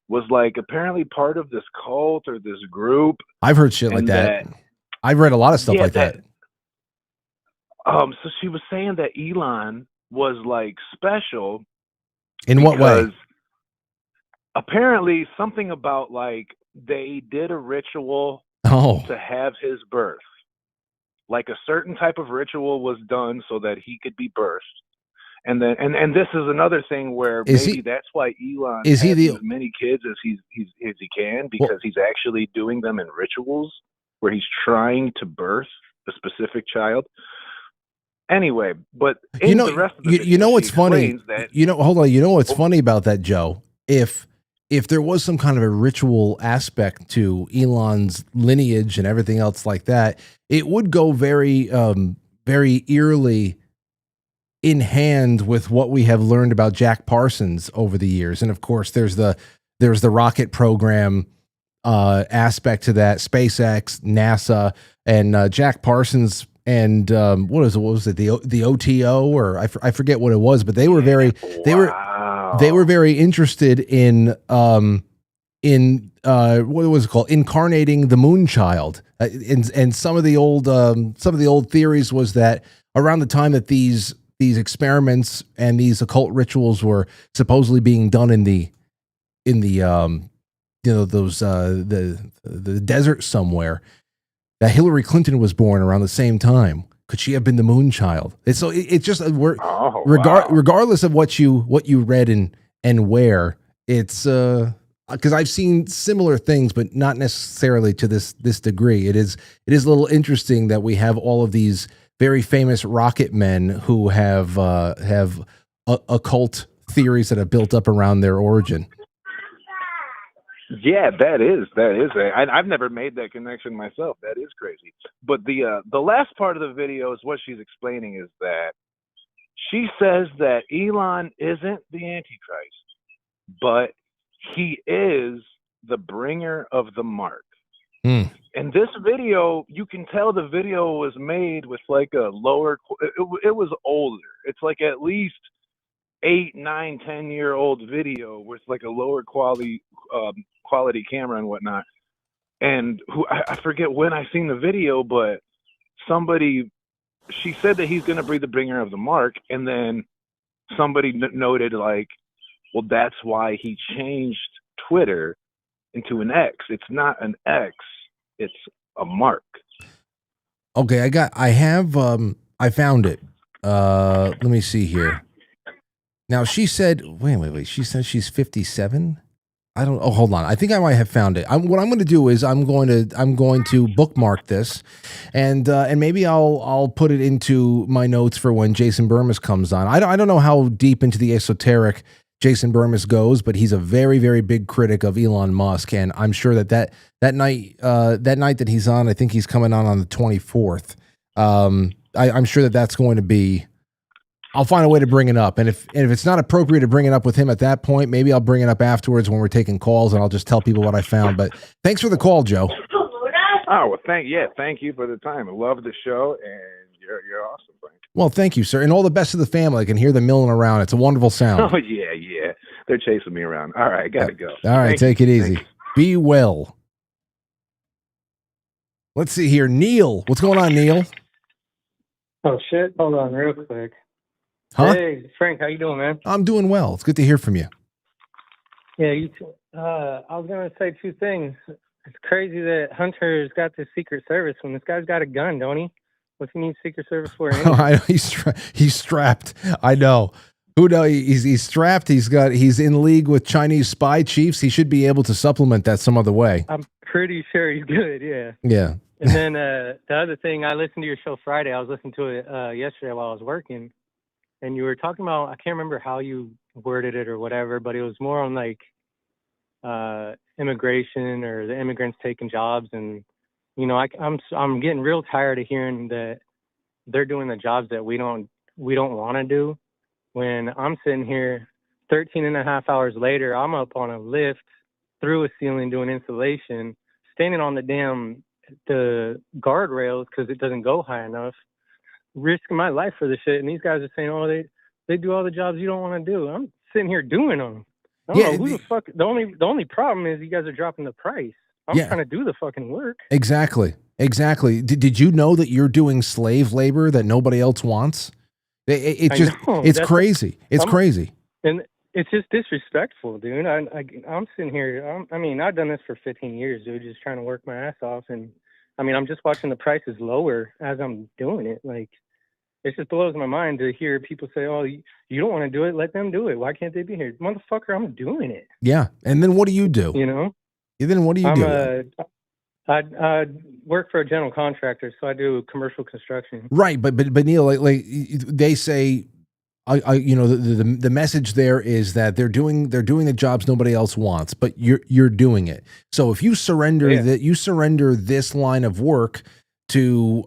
was like apparently part of this cult or this group. I've heard shit like that. I've read a lot of stuff like that. So she was saying that Elon was like special. In what way? Apparently something about like they did a ritual to have his birth. Like a certain type of ritual was done so that he could be birthed. And then and this is another thing where that's why Elon has as many kids as he can, because he's actually doing them in rituals where he's trying to birth a specific child. Anyway, but the rest of the video, you know what's funny? Hold on. You know what's funny about that, Joe? If there was some kind of a ritual aspect to Elon's lineage and everything else like that, it would go very, very eerily in hand with what we have learned about Jack Parsons over the years. And of course, there's the rocket program aspect to that, SpaceX, NASA, and Jack Parsons. And what was it? The OTO, or I forget what it was, but they were very very interested in what was it called? Incarnating the moon child. And some of the old theories was that around the time that these experiments and these occult rituals were supposedly being done in the desert somewhere, that Hillary Clinton was born around the same time. Could she have been the moon child? It's just regardless of what you read and where, it's because I've seen similar things, but not necessarily to this degree. It is a little interesting that we have all of these very famous rocket men who have occult theories that have built up around their origin. Yeah, that is. I've never made that connection myself. That is crazy. But the last part of the video is what she's explaining is that she says that Elon isn't the Antichrist, but he is the bringer of the mark. In this video, you can tell the video was made with like a lower. It was older. It's like at least 8, 9, 10-year-old video with like a lower quality camera and whatnot. And I forget when I seen the video, but she said that he's going to be the bringer of the mark, and then somebody noted like, well, that's why he changed Twitter into an X. It's not an X, it's a mark. Okay, I found it. Let me see here. Now she said, wait. She said she's 57. I don't. Oh, hold on. I think I might have found it. What I'm going to do is I'm going to bookmark this, and maybe I'll put it into my notes for when Jason Burmis comes on. I don't know how deep into the esoteric Jason Burmis goes, but he's a very, very big critic of Elon Musk, and I'm sure that night that he's on, I think he's coming on the 24th. I'm sure that's going to be. I'll find a way to bring it up, and if it's not appropriate to bring it up with him at that point, maybe I'll bring it up afterwards when we're taking calls, and I'll just tell people what I found. But thanks for the call, Joe. Oh, well, thank you for the time. I love the show, and you're awesome, Frank. Well, thank you, sir, and all the best to the family. I can hear them milling around. It's a wonderful sound. Oh yeah, they're chasing me around. All right, gotta go. All right, take it easy. Be well. Let's see here, Neil. What's going on, Neil? Oh shit! Hold on, real quick. Huh? Hey, Frank, how you doing, man? I'm doing well. It's good to hear from you. Yeah, you too. I was going to say two things. It's crazy that Hunter's got this Secret Service when this guy's got a gun, don't he? What's he need Secret Service for? Anyway? He's strapped. I know. Who knows? He's strapped. He's in league with Chinese spy chiefs. He should be able to supplement that some other way. I'm pretty sure he's good. Yeah. Yeah. And then the other thing, I listened to your show Friday. I was listening to it yesterday while I was working, and you were talking about, I can't remember how you worded it or whatever, but it was more on like immigration or the immigrants taking jobs. And you know, I'm getting real tired of hearing that they're doing the jobs that we don't want to do. When I'm sitting here 13 and a half hours later, I'm up on a lift through a ceiling doing insulation, standing on the guardrails because it doesn't go high enough, risking my life for this shit. And these guys are saying, oh, they do all the jobs you don't want to do. I'm sitting here doing them. I don't know who the fuck. The only problem is you guys are dropping the price. I'm trying to do the fucking work. Exactly. Did you know that you're doing slave labor that nobody else wants? It's crazy. It's crazy. And it's just disrespectful, dude. I'm sitting here. I've done this for 15 years, dude, just trying to work my ass off. And I'm just watching the prices lower as I'm doing it. Like, it just blows my mind to hear people say, oh, you don't want to do it. Let them do it. Why can't they be here? Motherfucker, I'm doing it. Yeah. And then what do you do? You know? And then what do you do? I work for a general contractor, so I do commercial construction. Right, but Neil, like they say, the message there is that they're doing the jobs nobody else wants, but you're doing it. So if you surrender you surrender this line of work to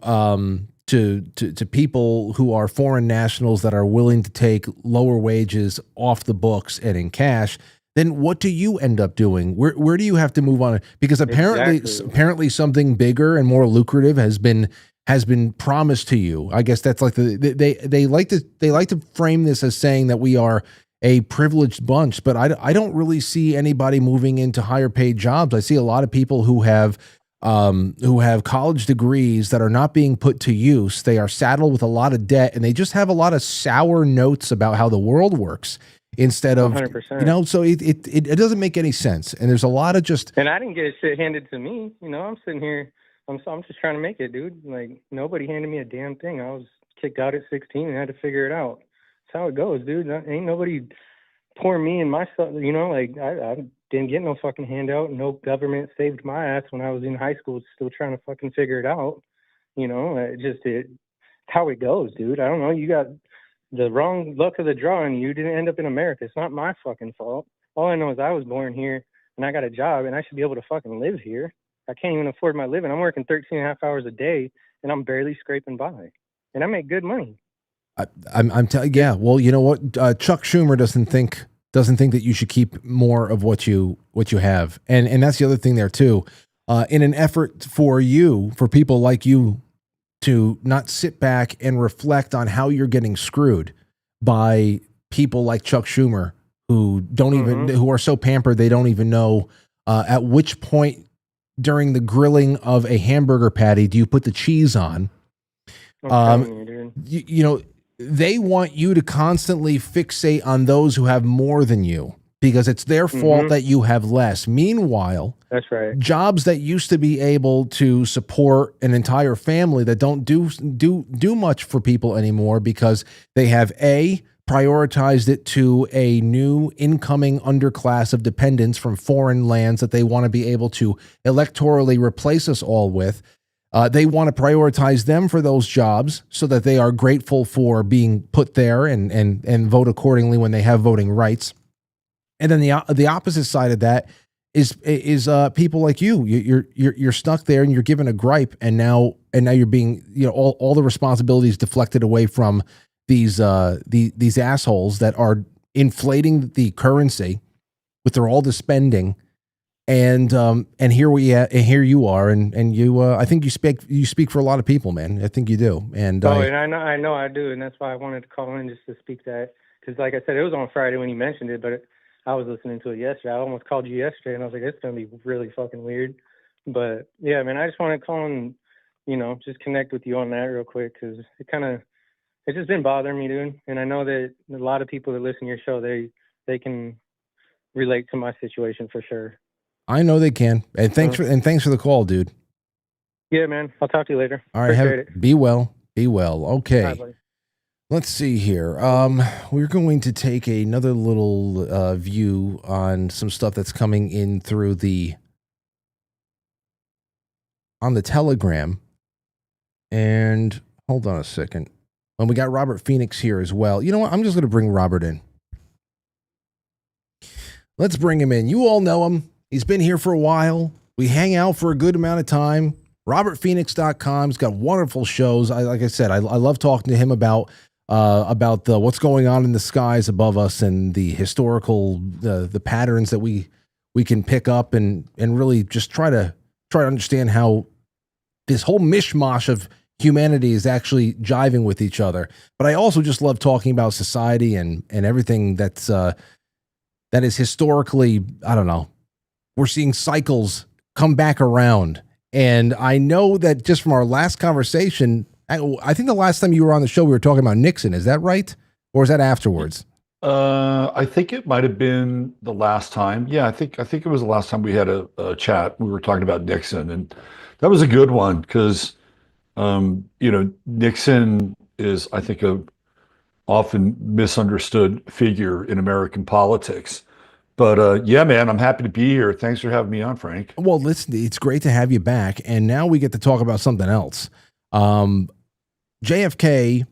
people who are foreign nationals that are willing to take lower wages off the books and in cash, then what do you end up doing? Where do you have to move on? Because apparently something bigger and more lucrative has been promised to you. I guess that's like they like to frame this as saying that we are a privileged bunch, but I don't really see anybody moving into higher paid jobs. I see a lot of people who have college degrees that are not being put to use. They are saddled with a lot of debt, and they just have a lot of sour notes about how the world works. Instead of 100%. So it doesn't make any sense, and there's a lot of just. And I didn't get shit handed to me. I'm sitting here. I'm just trying to make it, dude. Like, nobody handed me a damn thing. I was kicked out at 16 and had to figure it out. That's how it goes, dude. Ain't nobody pouring me and my stuff. Like I didn't get no fucking handout. No government saved my ass when I was in high school, still trying to fucking figure it out. It's how it goes, dude. I don't know. You got the wrong luck of the draw, and you didn't end up in America. It's not my fucking fault. All I know is I was born here, and I got a job, and I should be able to fucking live here. I can't even afford my living. I'm working 13 and a half hours a day, and I'm barely scraping by. And I make good money. I'm telling. Yeah. Well, you know what? Chuck Schumer doesn't think that you should keep more of what you have, and that's the other thing there too. In an effort for people like you to not sit back and reflect on how you're getting screwed by people like Chuck Schumer, who don't even, who are so pampered they don't even know at which point during the grilling of a hamburger patty do you put the cheese on. They want you to constantly fixate on those who have more than you, because it's their fault that you have less. Meanwhile, that's right. Jobs that used to be able to support an entire family that don't do much for people anymore because they have prioritized it to a new incoming underclass of dependents from foreign lands that they want to be able to electorally replace us all with. They want to prioritize them for those jobs so that they are grateful for being put there and vote accordingly when they have voting rights. And then the opposite side of that is people like you. You're stuck there and you're given a gripe, and now you're being all the responsibilities deflected away from these assholes that are inflating the currency with all the spending. And here you are, and you I think you speak for a lot of people, man. I think you do. And and I know I do, and that's why I wanted to call in just to speak that, because like I said, it was on Friday when you mentioned it, but I was listening to it yesterday. I almost called you yesterday, and I was like, it's gonna be really fucking weird. But yeah, man, I just want to call and just connect with you on that real quick, because it's just been bothering me, dude. And I know that a lot of people that listen to your show, they can relate to my situation for sure. I know they can. And thanks for the call, dude. Yeah, man. I'll talk to you later. All right. Be well. Okay. Bye, let's see here. We're going to take another little view on some stuff that's coming in through the on the Telegram. And hold on a second. And we got Robert Phoenix here as well. You know what? I'm just going to bring Robert in. Let's bring him in. You all know him. He's been here for a while. We hang out for a good amount of time. RobertPhoenix.com. He's got wonderful shows. Like I said, I love talking to him about the what's going on in the skies above us and the historical the patterns that we can pick up and really just try to understand how this whole mishmash of humanity is actually jiving with each other. But I also just love talking about society and everything that's that is historically, I don't know, we're seeing cycles come back around. And I know that just from our last conversation, I think the last time you were on the show, we were talking about Nixon. Is that right? Or is that afterwards? I think it might have been the last time. Yeah, I think it was the last time we had a chat. We were talking about Nixon, and that was a good one because, Nixon is, I think, a often misunderstood figure in American politics. But yeah, man, I'm happy to be here. Thanks for having me on, Frank. Well, listen, it's great to have you back. And now we get to talk about something else. JFK,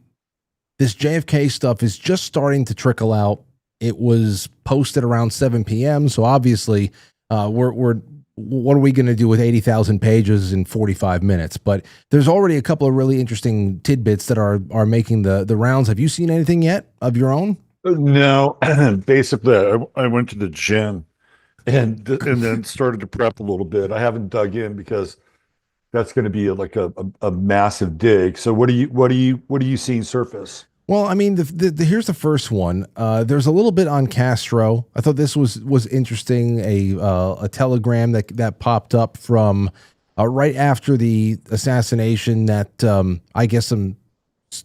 this JFK stuff is just starting to trickle out. It was posted around 7 p.m. So obviously, what are we going to do with 80,000 pages in 45 minutes? But there's already a couple of really interesting tidbits that are making the rounds. Have you seen anything yet of your own? No, basically, I went to the gym and then started to prep a little bit. I haven't dug in because that's going to be like a massive dig. So what are you seeing surface? Well, I mean, here's the first one. There's a little bit on Castro. I thought this was interesting. A telegram that popped up from right after the assassination that I guess some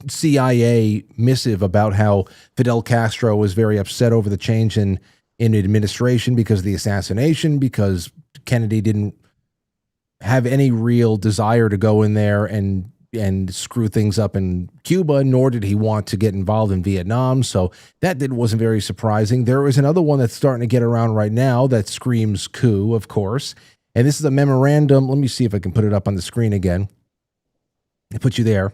CIA missive about how Fidel Castro was very upset over the change in administration because of the assassination, because Kennedy didn't have any real desire to go in there and screw things up in Cuba, nor did he want to get involved in Vietnam. So that wasn't very surprising. There is another one that's starting to get around right now that screams coup, of course. And this is a memorandum. Let me see if I can put it up on the screen again. I put you there.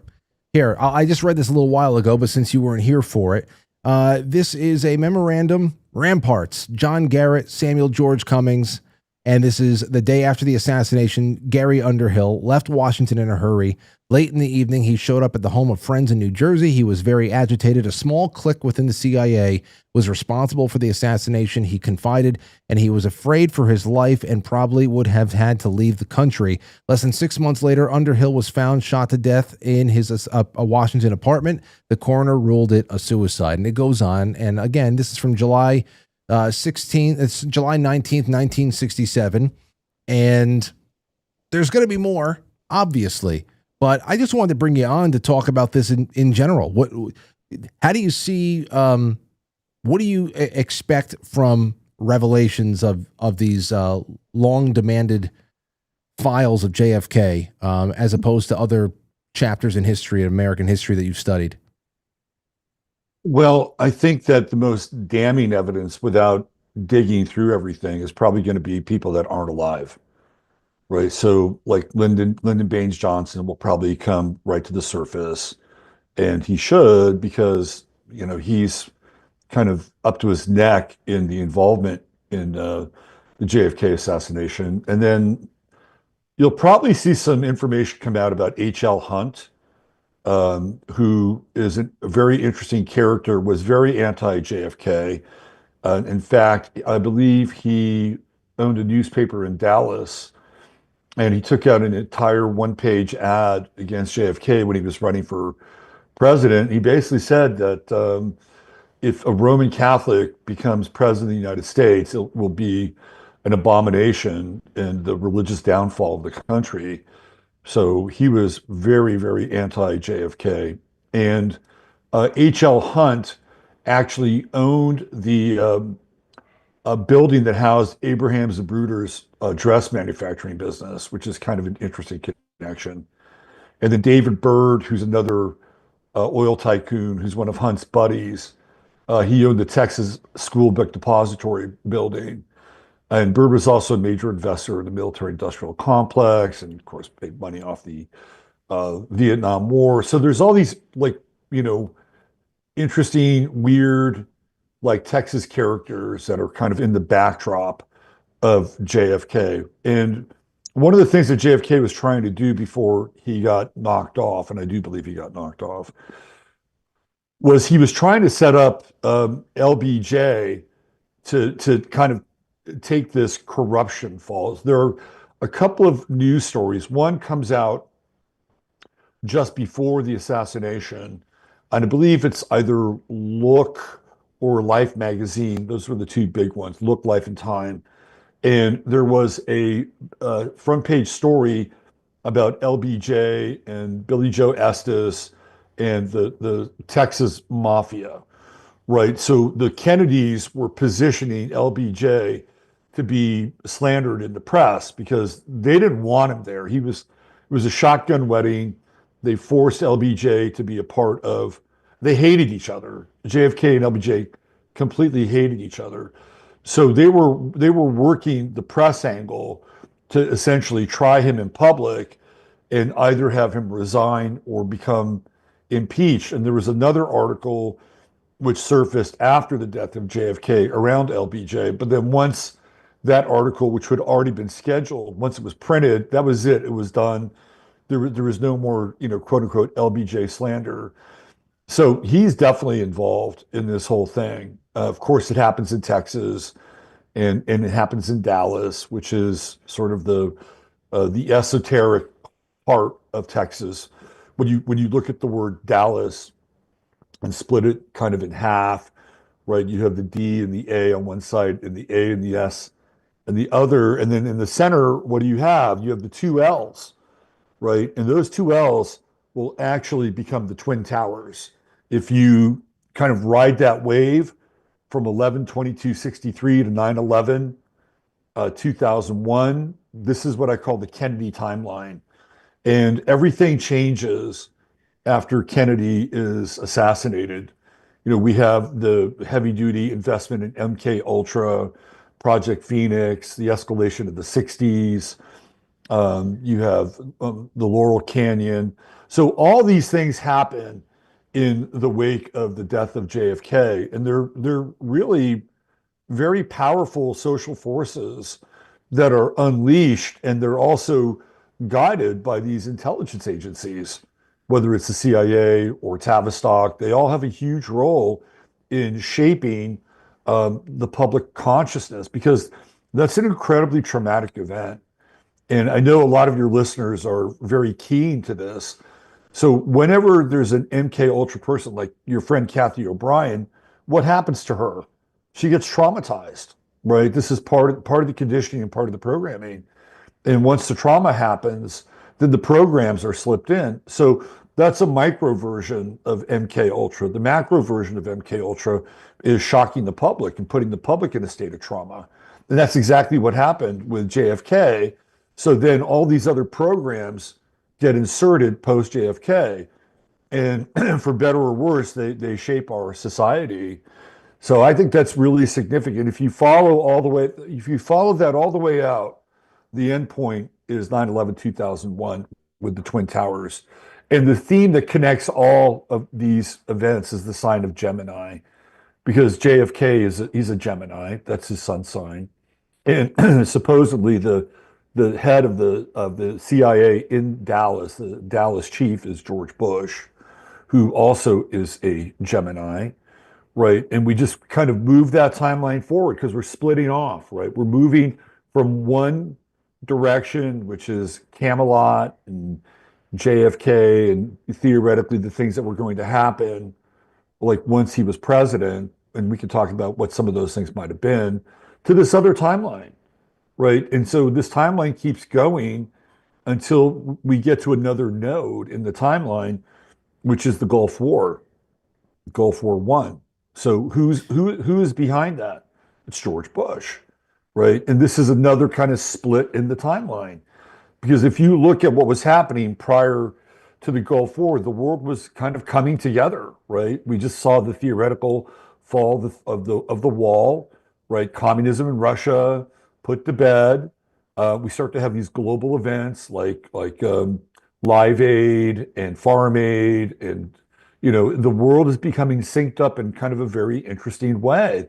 Here, I just read this a little while ago, but since you weren't here for it, this is a memorandum. Ramparts, John Garrett, Samuel George Cummings, and this is the day after the assassination. Gary Underhill left Washington in a hurry. Late in the evening, he showed up at the home of friends in New Jersey. He was very agitated. A small clique within the CIA was responsible for the assassination, he confided, and he was afraid for his life and probably would have had to leave the country. Less than 6 months later, Underhill was found shot to death in his a Washington apartment. The coroner ruled it a suicide. And it goes on. And again, this is from July 19th, 1967. And there's going to be more, obviously. But I just wanted to bring you on to talk about this in general. How do you see, what do you expect from revelations of these long-demanded files of JFK as opposed to other chapters in history, American history that you've studied? Well, I think that the most damning evidence, without digging through everything, is probably going to be people that aren't alive. Right. So like Lyndon Baines Johnson will probably come right to the surface, and he should, because, he's kind of up to his neck in the involvement in the JFK assassination. And then you'll probably see some information come out about H.L. Hunt, who is a very interesting character, was very anti-JFK. In fact, I believe he owned a newspaper in Dallas, and he took out an entire one-page ad against JFK when he was running for president. He basically said that if a Roman Catholic becomes president of the United States, it will be an abomination and the religious downfall of the country. So he was very, very anti-JFK. And H.L. Hunt actually owned the a building that housed Abraham Zapruder's dress manufacturing business, which is kind of an interesting connection. And then David Byrd, who's another oil tycoon, who's one of Hunt's buddies, he owned the Texas School Book Depository building. And Byrd was also a major investor in the military-industrial complex, and of course made money off the Vietnam War. So there's all these interesting, weird, like Texas characters that are kind of in the backdrop of JFK. And one of the things that JFK was trying to do before he got knocked off, and I do believe he got knocked off, was he was trying to set up LBJ to kind of take this corruption falls. There are a couple of news stories. One comes out just before the assassination, and I believe it's either Look or Life magazine. Those were the two big ones, Look, Life, and Time. And there was a front page story about LBJ and Billy Joe Estes and the Texas Mafia, right? So the Kennedys were positioning LBJ to be slandered in the press because they didn't want him there. It was a shotgun wedding. They forced LBJ to be a part of, they hated each other. JFK and LBJ completely hated each other. So they were working the press angle to essentially try him in public and either have him resign or become impeached. And there was another article which surfaced after the death of JFK around LBJ. But then once that article, which had already been scheduled, once it was printed, that was it. It was done. There was no more, quote unquote, LBJ slander. So he's definitely involved in this whole thing. Of course, it happens in Texas, and it happens in Dallas, which is sort of the esoteric part of Texas. When you look at the word Dallas and split it kind of in half, right? You have the D and the A on one side, and the A and the S and the other, and then in the center, what do you have? You have the two L's, right? And those two L's will actually become the Twin Towers. If you kind of ride that wave from 11/22/63 to 9/11, 2001, this is what I call the Kennedy timeline. And everything changes after Kennedy is assassinated. We have the heavy duty investment in MK Ultra, Project Phoenix, the escalation of the 60s. You have the Laurel Canyon. So all these things happen in the wake of the death of JFK, and they're really very powerful social forces that are unleashed, and they're also guided by these intelligence agencies, whether it's the CIA or Tavistock. They all have a huge role in shaping the public consciousness, because that's an incredibly traumatic event. And I know a lot of your listeners are very keen to this. So whenever there's an MK Ultra person, like your friend Kathy O'Brien, what happens to her? She gets traumatized, right? This is part of the conditioning and part of the programming. And once the trauma happens, then the programs are slipped in. So that's a micro version of MK Ultra. The macro version of MK Ultra is shocking the public and putting the public in a state of trauma. And that's exactly what happened with JFK. So then all these other programs get inserted post JFK, and for better or worse, they shape our society. So I think that's really significant. If you follow that all the way out, the end point is 9/11/2001 with the Twin Towers. And the theme that connects all of these events is the sign of Gemini, because JFK he's a Gemini. That's his sun sign. And supposedly the head of the CIA in Dallas, the Dallas chief, is George Bush, who also is a Gemini, right? And we just kind of move that timeline forward because we're splitting off, right? We're moving from one direction, which is Camelot and JFK and theoretically the things that were going to happen, like once he was president, and we could talk about what some of those things might have been, to this other timeline, right? And so this timeline keeps going until we get to another node in the timeline, which is the Gulf War, Gulf War I. So who is behind that? It's George Bush, right? And this is another kind of split in the timeline. Because if you look at what was happening prior to the Gulf War, the world was kind of coming together, right? We just saw the theoretical fall of the wall, right? Communism in Russia, put to bed. We start to have these global events like Live Aid and Farm Aid, and the world is becoming synced up in kind of a very interesting way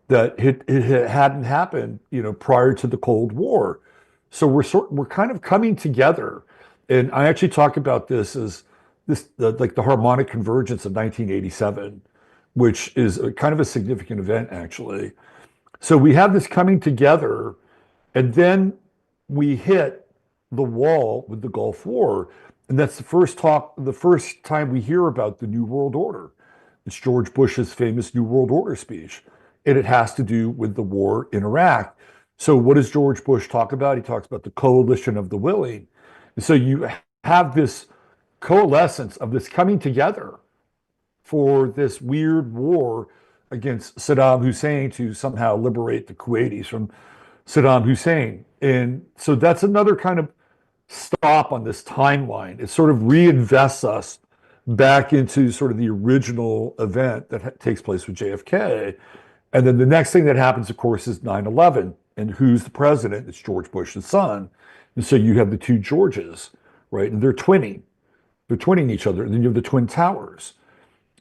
that it hadn't happened prior to the Cold War. So we're kind of coming together, and I actually talk about this as like the harmonic convergence of 1987, which is kind of a significant event actually. So we have this coming together, and then we hit the wall with the Gulf War. And that's the first time we hear about the New World Order. It's George Bush's famous New World Order speech. And it has to do with the war in Iraq. So what does George Bush talk about? He talks about the coalition of the willing. And so you have this coalescence of this coming together for this weird war against Saddam Hussein to somehow liberate the Kuwaitis from Saddam Hussein. And so that's another kind of stop on this timeline. It sort of reinvests us back into sort of the original event that takes place with JFK. And then the next thing that happens, of course, is 9/11. And who's the president? It's George Bush's son. And so you have the two Georges, right? And they're twinning. They're twinning each other. And then you have the Twin Towers.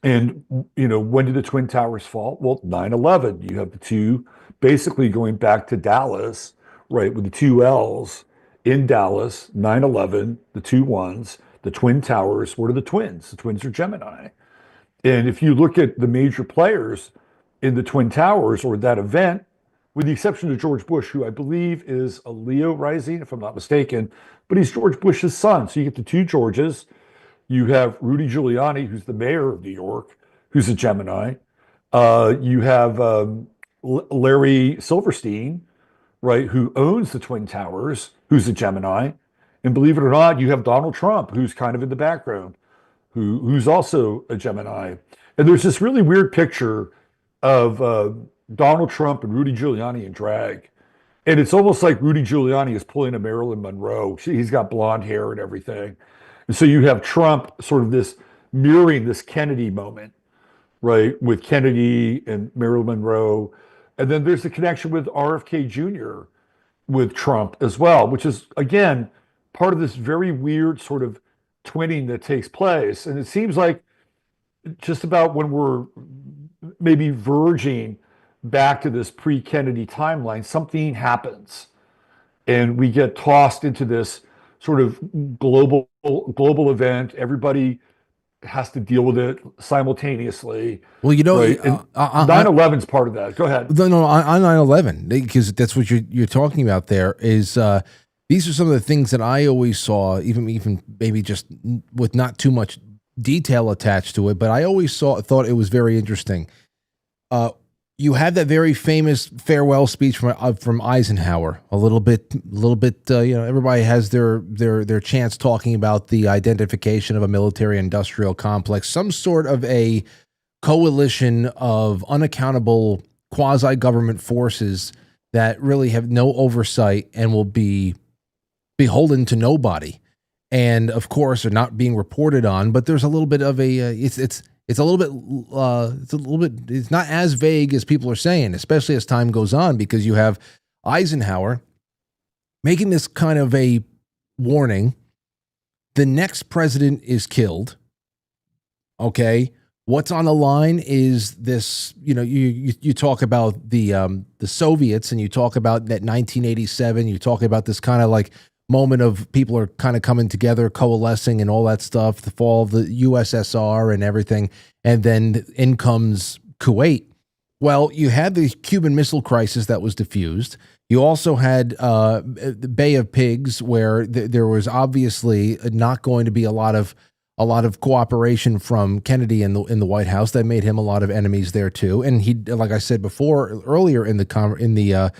And, when did the Twin Towers fall? Well, 9/11. You have the two basically going back to Dallas, right, with the two L's in Dallas, 9/11, the two ones, the Twin Towers. What are the twins? The twins are Gemini. And if you look at the major players in the Twin Towers or that event, with the exception of George Bush, who I believe is a Leo rising, if I'm not mistaken, but he's George Bush's son. So you get the two Georges. You have Rudy Giuliani, who's the mayor of New York, who's a Gemini. You have Larry Silverstein, right, who owns the Twin Towers, who's a Gemini. And believe it or not, you have Donald Trump, who's kind of in the background, who's also a Gemini. And there's this really weird picture of Donald Trump and Rudy Giuliani in drag. And it's almost like Rudy Giuliani is pulling a Marilyn Monroe. He's got blonde hair and everything. And so you have Trump sort of mirroring this Kennedy moment, right, with Kennedy and Marilyn Monroe. And then there's the connection with RFK Jr. with Trump as well, which is, again, part of this very weird sort of twinning that takes place. And it seems like just about when we're maybe verging back to this pre-Kennedy timeline, something happens. And we get tossed into this sort of global event. Everybody has to deal with it simultaneously. Well, right? 9/11 is part of that. Go ahead. No, on 9/11, because that's what you're talking about. There is these are some of the things that I always saw, even maybe just with not too much detail attached to it, but I always thought it was very interesting. You had that very famous farewell speech from Eisenhower. A little bit. Everybody has their chance talking about the identification of a military-industrial complex, some sort of a coalition of unaccountable quasi-government forces that really have no oversight and will be beholden to nobody, and of course are not being reported on. But there's a little bit of it's not as vague as people are saying, especially as time goes on, because you have Eisenhower making this kind of a warning. The next president is killed. Okay. What's on the line is this, you talk about the Soviets, and you talk about that 1987, you talk about this kind of like moment of people are kind of coming together, coalescing and all that stuff, the fall of the USSR and everything. And then in comes Kuwait. Well, you had the Cuban Missile Crisis that was diffused. You also had the Bay of Pigs, where there was obviously not going to be a lot of cooperation from Kennedy in the White House. That made him a lot of enemies there too. And he, like I said before, earlier in the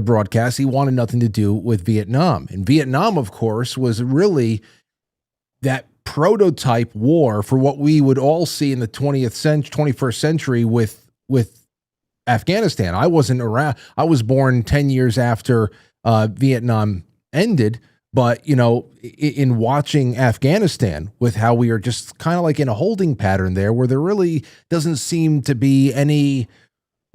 broadcast, he wanted nothing to do with Vietnam. And Vietnam, of course, was really that prototype war for what we would all see in the 21st century with Afghanistan. I wasn't around. I was born 10 years after Vietnam ended. But, in watching Afghanistan, with how we are just kind of like in a holding pattern there, where there really doesn't seem to be any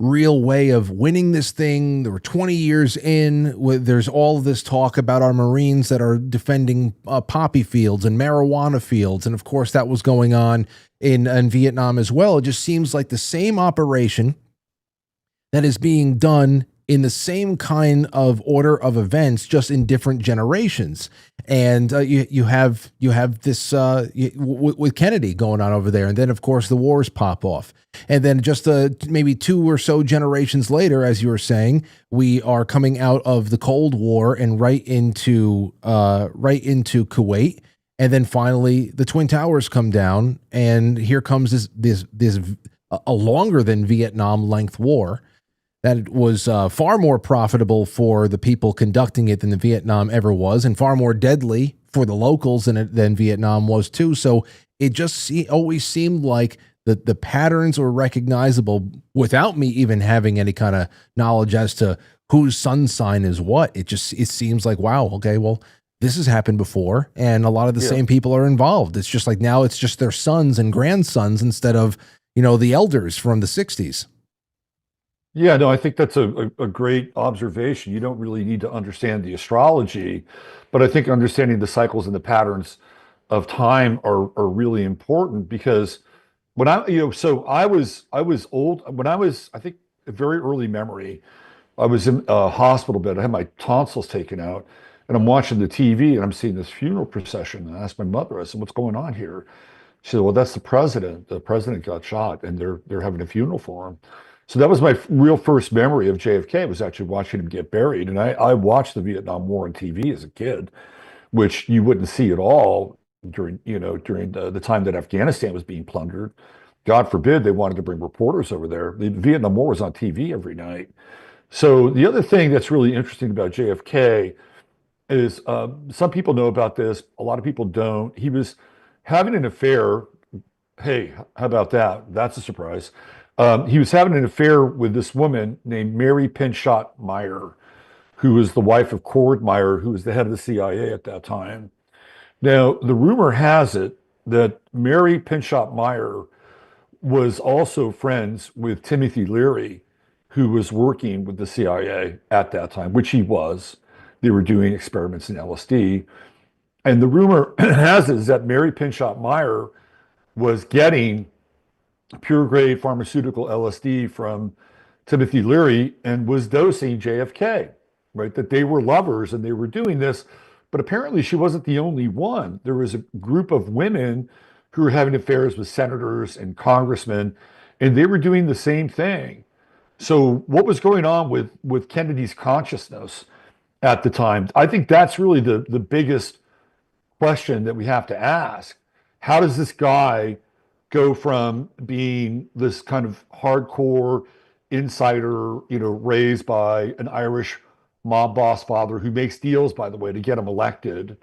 real way of winning this thing. There were 20 years in. There's all of this talk about our Marines that are defending poppy fields and marijuana fields. And of course, that was going on in Vietnam as well. It just seems like the same operation that is being done in the same kind of order of events, just in different generations. And you have this with Kennedy going on over there, and then of course the wars pop off, and then just maybe 2 or so generations later, as you were saying, we are coming out of the Cold War and right into Kuwait, and then finally the Twin Towers come down, and here comes this a longer than Vietnam length war. That was far more profitable for the people conducting it than the Vietnam ever was, and far more deadly for the locals than Vietnam was too. So it just always seemed like the patterns were recognizable without me even having any kind of knowledge as to whose sun sign is what. It seems like, wow, okay, well, this has happened before, and a lot of the same people are involved. It's just like now it's just their sons and grandsons instead of, the elders from the 60s. Yeah, no, I think that's a great observation. You don't really need to understand the astrology, but I think understanding the cycles and the patterns of time are really important, because when I was old, when I was, I think, a very early memory, I was in a hospital bed. I had my tonsils taken out, and I'm watching the TV, and I'm seeing this funeral procession. And I asked my mother, I said, "What's going on here?" She said, "Well, that's the president. The president got shot, and they're having a funeral for him." So that was my real first memory of JFK, was actually watching him get buried. And I watched the Vietnam War on TV as a kid, which you wouldn't see at all during the time that Afghanistan was being plundered. God forbid they wanted to bring reporters over there. The Vietnam War was on TV every night. So the other thing that's really interesting about JFK is some people know about this, a lot of people don't. He was having an affair. Hey, how about that? That's a surprise. He was having an affair with this woman named Mary Pinchot Meyer, who was the wife of Cord Meyer, who was the head of the CIA at that time. Now, the rumor has it that Mary Pinchot Meyer was also friends with Timothy Leary, who was working with the CIA at that time, which he was. They were doing experiments in LSD. And the rumor has it is that Mary Pinchot Meyer was getting pure grade pharmaceutical LSD from Timothy Leary and was dosing JFK, right? That they were lovers and they were doing this, but apparently she wasn't the only one. There was a group of women who were having affairs with senators and congressmen, and they were doing the same thing. So what was going on with Kennedy's consciousness at the time? I think that's really the biggest question that we have to ask. How does this guy go from being this kind of hardcore insider, raised by an Irish mob boss father who makes deals, by the way, to get him elected.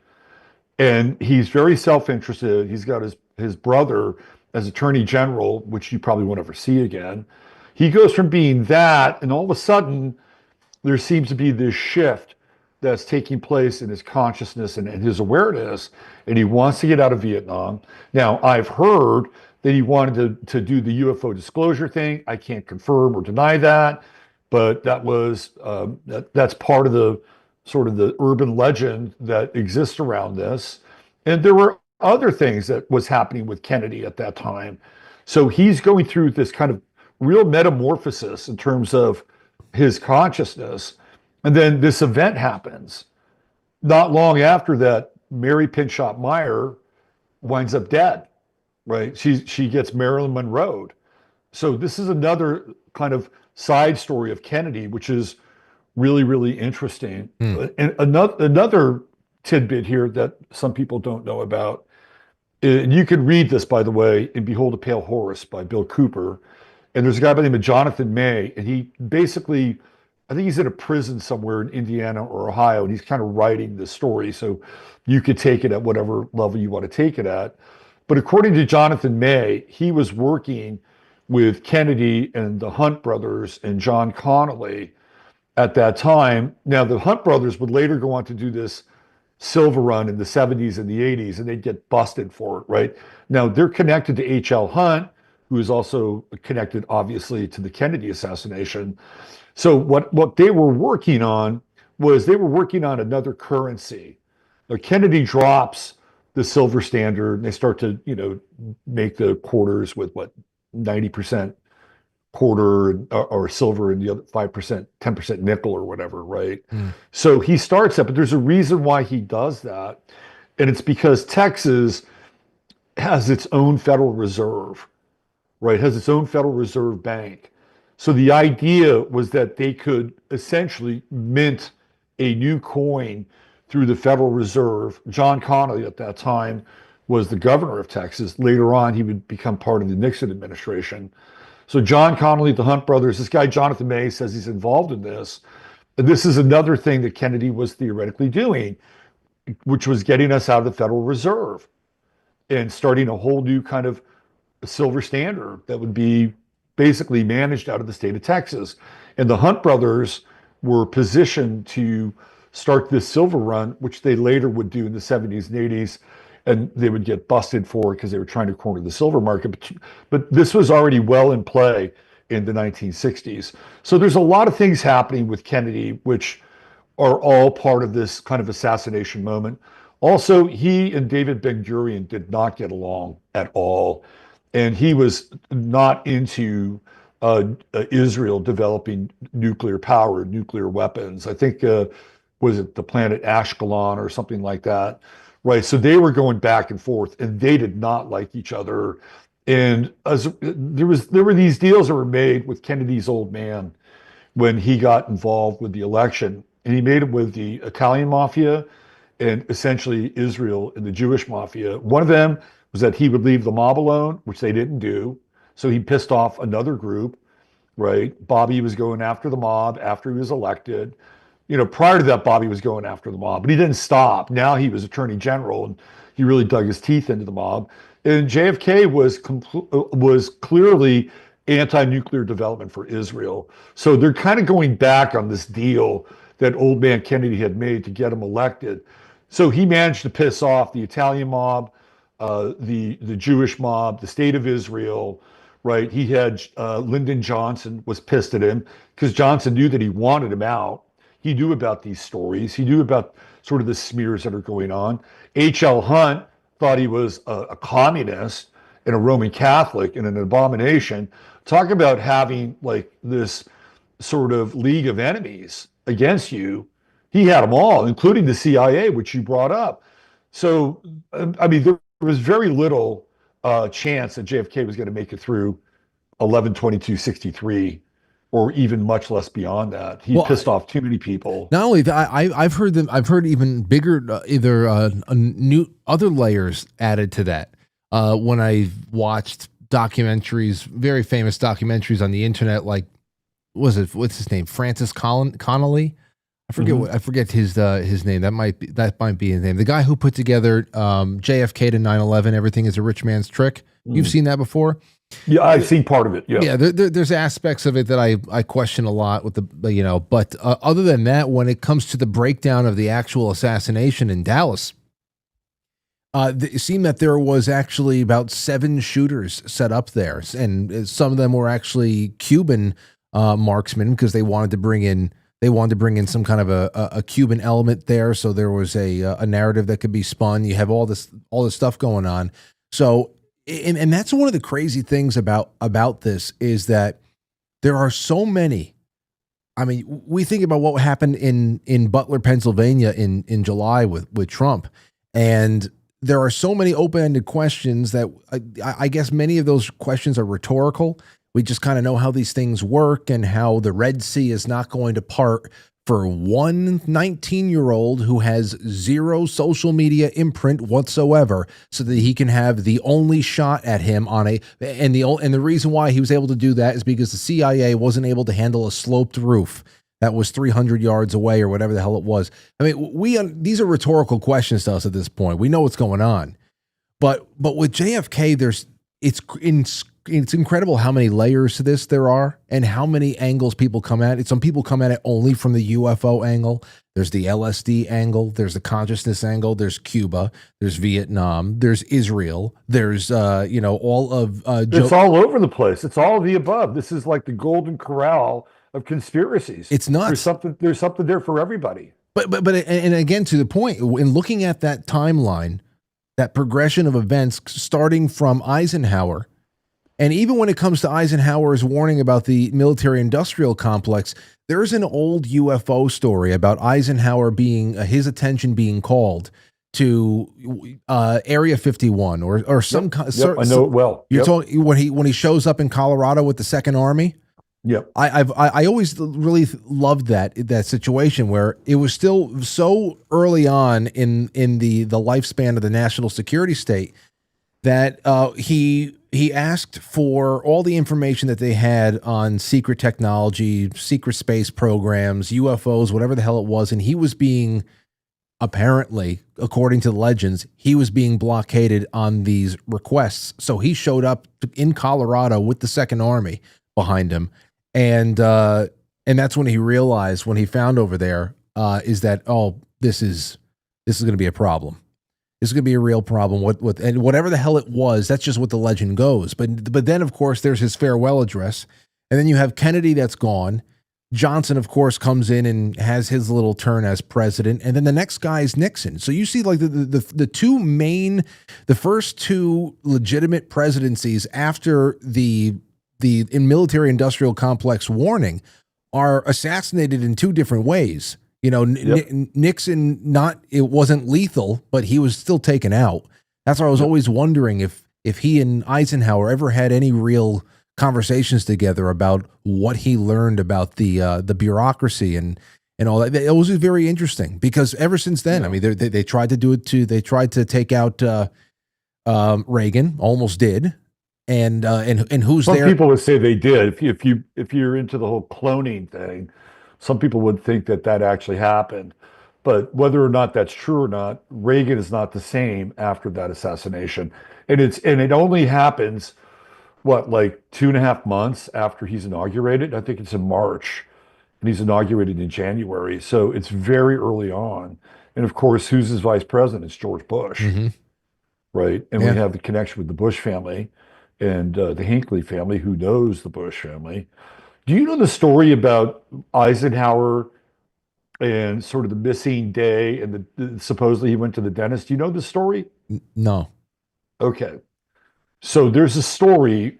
And he's very self-interested. He's got his brother as Attorney General, which you probably won't ever see again. He goes from being that, and all of a sudden, there seems to be this shift that's taking place in his consciousness and his awareness, and he wants to get out of Vietnam. Now, I've heard that he wanted to do the UFO disclosure thing. I can't confirm or deny that, but that was that's part of the sort of the urban legend that exists around this. And there were other things that was happening with Kennedy at that time. So he's going through this kind of real metamorphosis in terms of his consciousness. And then this event happens. Not long after that, Mary Pinchot Meyer winds up dead, right? She gets Marilyn Monroe'd. So this is another kind of side story of Kennedy, which is really, really interesting. And another tidbit here that some people don't know about, and you can read this, by the way, in Behold a Pale Horse by Bill Cooper. And there's a guy by the name of Jonathan May, and he basically, I think he's in a prison somewhere in Indiana or Ohio, and he's kind of writing this story. So you could take it at whatever level you want to take it at. But according to Jonathan May, he was working with Kennedy and the Hunt brothers and John Connolly at that time. Now, the Hunt brothers would later go on to do this silver run in the 70s and the 80s, and they'd get busted for it, right? Now, they're connected to H.L. Hunt, who is also connected, obviously, to the Kennedy assassination. So what they were working on was they were working on another currency. Now, Kennedy drops the silver standard, and they start to, make the quarters with 90% quarter or silver and the other 5%, 10% nickel or whatever, right? So he starts that, but there's a reason why he does that. And it's because Texas has its own Federal Reserve, right? Has its own Federal Reserve Bank. So the idea was that they could essentially mint a new coin through the Federal Reserve. John Connally at that time was the governor of Texas. Later on, he would become part of the Nixon administration. So John Connally, the Hunt brothers, this guy Jonathan May says he's involved in this. And this is another thing that Kennedy was theoretically doing, which was getting us out of the Federal Reserve and starting a whole new kind of silver standard that would be basically managed out of the state of Texas. And the Hunt brothers were positioned to start this silver run, which they later would do in the 70s and 80s. And they would get busted for it because they were trying to corner the silver market. But this was already well in play in the 1960s. So there's a lot of things happening with Kennedy, which are all part of this kind of assassination moment. Also, he and David Ben-Gurion did not get along at all. And he was not into Israel developing nuclear power, nuclear weapons. I think, was it the planet Ashkelon or something like that? Right. So they were going back and forth, and they did not like each other. And there were these deals that were made with Kennedy's old man when he got involved with the election, and he made it with the Italian mafia and essentially Israel and the Jewish mafia. One of them was that he would leave the mob alone, which they didn't do. So he pissed off another group, right? Bobby was going after the mob after he was elected. Prior to that, Bobby was going after the mob, but he didn't stop. Now he was attorney general, and he really dug his teeth into the mob. And JFK was clearly anti-nuclear development for Israel. So they're kind of going back on this deal that old man Kennedy had made to get him elected. So he managed to piss off the Italian mob, the Jewish mob, the state of Israel, right? He had Lyndon Johnson was pissed at him because Johnson knew that he wanted him out. He knew about these stories. He knew about sort of the smears that are going on. H.L. Hunt thought he was a communist and a Roman Catholic and an abomination. Talk about having like this sort of league of enemies against you. He had them all, including the CIA, which you brought up. So, I mean, there was very little chance that JFK was going to make it through 11/22/63. Or even much less beyond that. He pissed off too many people. Not only that, I've heard them. I've heard even bigger, other layers added to that. When I watched documentaries, very famous documentaries on the internet, like what's his name, Francis Connolly? I forget his name. That might be his name. The guy who put together JFK to 9/11. Everything is a rich man's trick. You've seen that before. Yeah, I've seen part of it. Yeah, there's aspects of it that I question a lot with but other than that, when it comes to the breakdown of the actual assassination in Dallas, it seemed that there was actually about 7 shooters set up there, and some of them were actually Cuban marksmen because they wanted to bring in some kind of a Cuban element there, so there was a narrative that could be spun. You have all this stuff going on, so. And that's one of the crazy things about this is that there are so many. I mean, we think about what happened in Butler, Pennsylvania in July with Trump, and there are so many open-ended questions that I guess many of those questions are rhetorical. We just kind of know how these things work and how the Red Sea is not going to part for one 19-year-old who has zero social media imprint whatsoever, so that he can have the only shot at him and the reason why he was able to do that is because the CIA wasn't able to handle a sloped roof that was 300 yards away or whatever the hell it was. I mean, these are rhetorical questions to us at this point. We know what's going on, but with JFK, it's it's incredible how many layers to this there are and how many angles people come at it. Some people come at it only from the UFO angle. There's the LSD angle. There's the consciousness angle. There's Cuba. There's Vietnam. There's Israel. There's, all of... it's all over the place. It's all of the above. This is like the golden corral of conspiracies. It's nuts. There's something there for everybody. But again, to the point, in looking at that timeline, that progression of events starting from Eisenhower, and even when it comes to Eisenhower's warning about the military-industrial complex, there's an old UFO story about Eisenhower being his attention being called to Area 51 or some. Yep, I know it well. You're talking when he shows up in Colorado with the Second Army. Yep. I always really loved that situation where it was still so early on in the lifespan of the national security state that he asked for all the information that they had on secret technology, secret space programs, UFOs, whatever the hell it was, and he was being, apparently, according to the legends, he was being blockaded on these requests. So he showed up in Colorado with the Second Army behind him. And that's when he realized, when he found over there, is that, this is going to be a problem. This is going to be a real problem. And whatever the hell it was, that's just what the legend goes. But then, of course, there's his farewell address, and then you have Kennedy that's gone. Johnson, of course, comes in and has his little turn as president, and then the next guy is Nixon. So you see, like the first two legitimate presidencies after the military-industrial complex warning are assassinated in two different ways. Nixon, it wasn't lethal, but he was still taken out. That's why I was always wondering if he and Eisenhower ever had any real conversations together about what he learned about the bureaucracy and all that. It was very interesting because ever since then, I mean, they tried to do it too. They tried to take out Reagan, almost did. And who's there? Some people would say they did. If you're into the whole cloning thing, some people would think that actually happened. But whether or not that's true or not, Reagan is not the same after that assassination. And it only happens, like 2.5 months after he's inaugurated? I think it's in March, and he's inaugurated in January. So it's very early on. And of course, who's his vice president? It's George Bush, right? And we have the connection with the Bush family and the Hinckley family, who knows the Bush family. Do you know the story about Eisenhower and sort of the missing day and supposedly he went to the dentist? Do you know the story? No. Okay. So there's a story,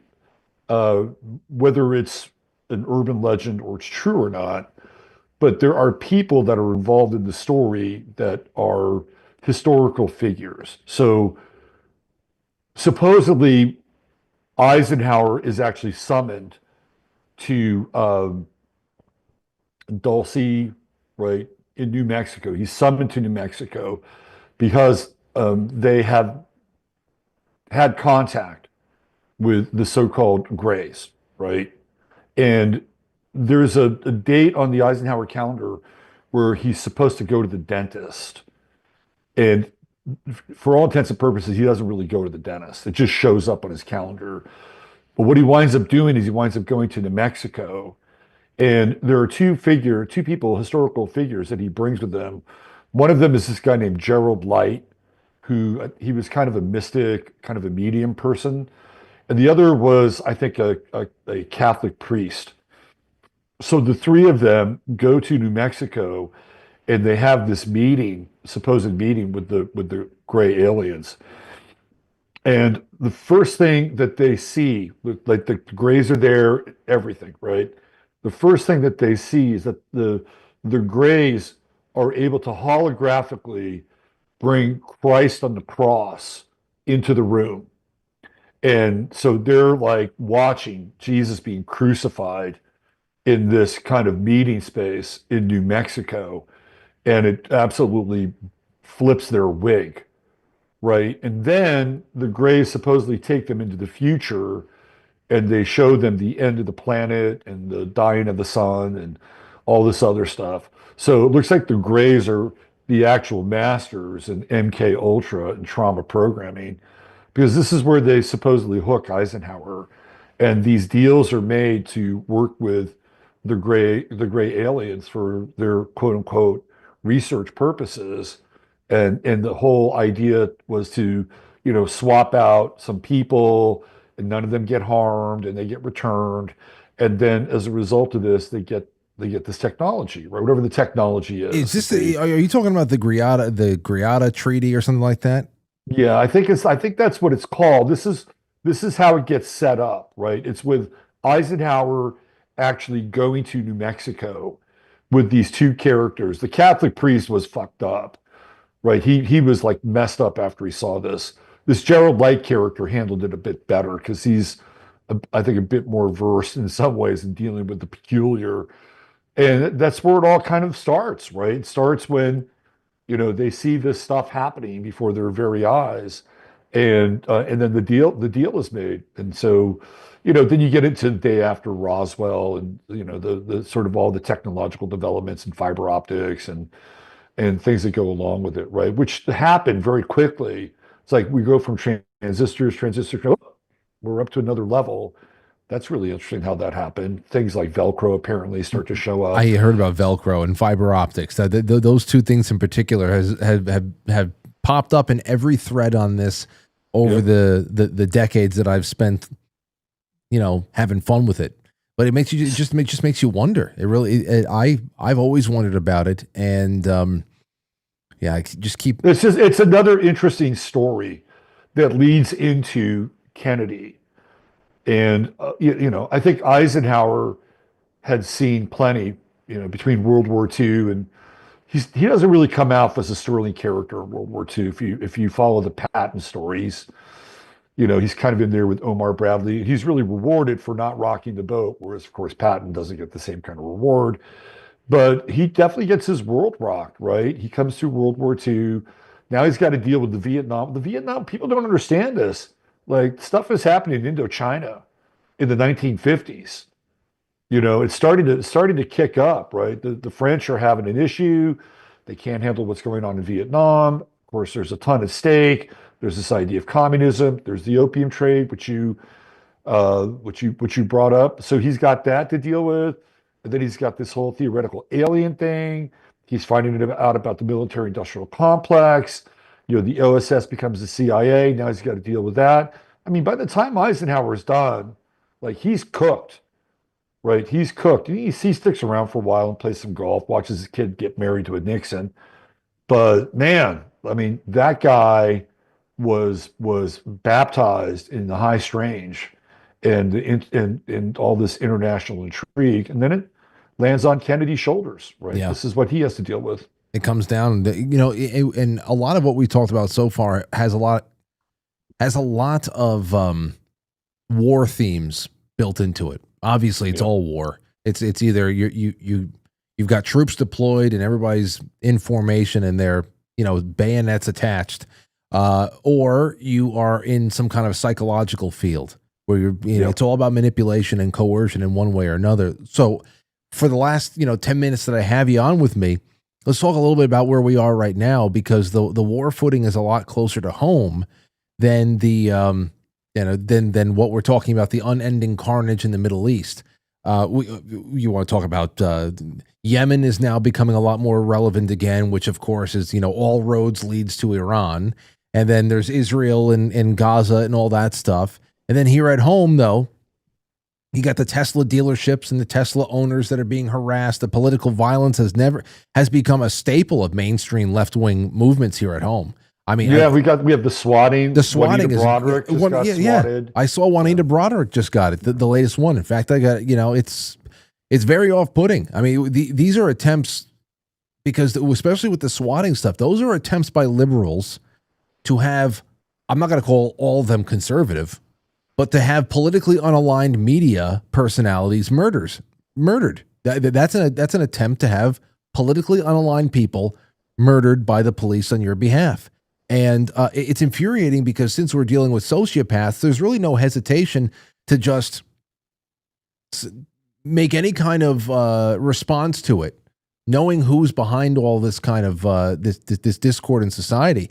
whether it's an urban legend or it's true or not, but there are people that are involved in the story that are historical figures. So supposedly Eisenhower is actually summoned to Dulce, right, in New Mexico. He's summoned to New Mexico because they have had contact with the so-called Greys, right? And there's a date on the Eisenhower calendar where he's supposed to go to the dentist. And for all intents and purposes, he doesn't really go to the dentist. It just shows up on his calendar. But what he winds up doing is he winds up going to New Mexico. And there are two people, historical figures that he brings with him. One of them is this guy named Gerald Light, who he was kind of a mystic, kind of a medium person. And the other was, I think, a Catholic priest. So the three of them go to New Mexico and they have this supposed meeting with the gray aliens. And the first thing that they see, like the Greys are there, everything, right? The first thing that they see is that the Greys are able to holographically bring Christ on the cross into the room. And so they're like watching Jesus being crucified in this kind of meeting space in New Mexico. And it absolutely flips their wig, right? And then the Greys supposedly take them into the future and they show them the end of the planet and the dying of the sun and all this other stuff. So it looks like the Greys are the actual masters in MK Ultra and trauma programming, because this is where they supposedly hook Eisenhower. And these deals are made to work with the gray aliens for their quote unquote research purposes. And the whole idea was to, swap out some people and none of them get harmed and they get returned. And then as a result of this, they get this technology, right? Whatever the technology is. Is this are you talking about the Greada Treaty or something like that? Yeah, I think that's what it's called. This is how it gets set up, right? It's with Eisenhower actually going to New Mexico with these two characters. The Catholic priest was fucked up, right? He was like messed up after he saw this. This Gerald Light character handled it a bit better because he's, I think, a bit more versed in some ways in dealing with the peculiar. And that's where it all kind of starts, right? It starts when, they see this stuff happening before their very eyes, and then the deal is made. And so, then you get into the day after Roswell, and the sort of all the technological developments in fiber optics and things that go along with it, right? Which happen very quickly. It's like we go from transistors, we're up to another level. That's really interesting how that happened. Things like Velcro apparently start to show up. I heard about Velcro and fiber optics. Those two things in particular have popped up in every thread on this over the decades that I've spent, having fun with it. But it makes you just makes you wonder. It really, I've always wondered about it, and I just keep. It's another interesting story that leads into Kennedy. And, I think Eisenhower had seen plenty, between World War II, and he doesn't really come out as a sterling character in World War II. If you follow the Patton stories, he's kind of in there with Omar Bradley. He's really rewarded for not rocking the boat, whereas, of course, Patton doesn't get the same kind of reward. But he definitely gets his world rocked, right? He comes through World War II. Now he's got to deal with the Vietnam. The Vietnam, people don't understand this. Like, stuff is happening in Indochina in the 1950s. It's starting to kick up, right? The French are having an issue. They can't handle what's going on in Vietnam. Of course, there's a ton at stake. There's this idea of communism. There's the opium trade, which you brought up. So he's got that to deal with. And then he's got this whole theoretical alien thing. He's finding out about the military-industrial complex. The OSS becomes the CIA. Now he's got to deal with that. I mean, by the time Eisenhower's done, like, he's cooked, right? He's cooked. He sticks around for a while and plays some golf, watches his kid get married to a Nixon. But man, I mean, that guy was baptized in the high strange and in all this international intrigue, and then it lands on Kennedy's shoulders, right? Yeah. This is what he has to deal with. It comes down, and a lot of what we talked about so far has a lot of war themes built into it. Obviously, it's all war. It's either you've got troops deployed and everybody's in formation and they're bayonets attached, or you are in some kind of psychological field where it's all about manipulation and coercion in one way or another. So, for the last 10 minutes that I have you on with me, let's talk a little bit about where we are right now, because the war footing is a lot closer to home than than what we're talking about, the unending carnage in the Middle East. You want to talk about Yemen is now becoming a lot more relevant again, which of course is, all roads leads to Iran. And then there's Israel and Gaza and all that stuff. And then here at home, though, you got the Tesla dealerships and the Tesla owners that are being harassed. The political violence has become a staple of mainstream left-wing movements here at home. I mean, we have the swatting. The swatting Juanita Broderick just got swatted. I saw Juanita Broderick just got it, the latest one. In fact, I got it's very off-putting. I mean, these are attempts, because especially with the swatting stuff, those are attempts by liberals to have, I'm not going to call all of them conservative, but to have politically unaligned media personalities murdered. That's an attempt to have politically unaligned people murdered by the police on your behalf. And it's infuriating because since we're dealing with sociopaths, there's really no hesitation to just make any kind of response to it, knowing who's behind all this kind of this discord in society.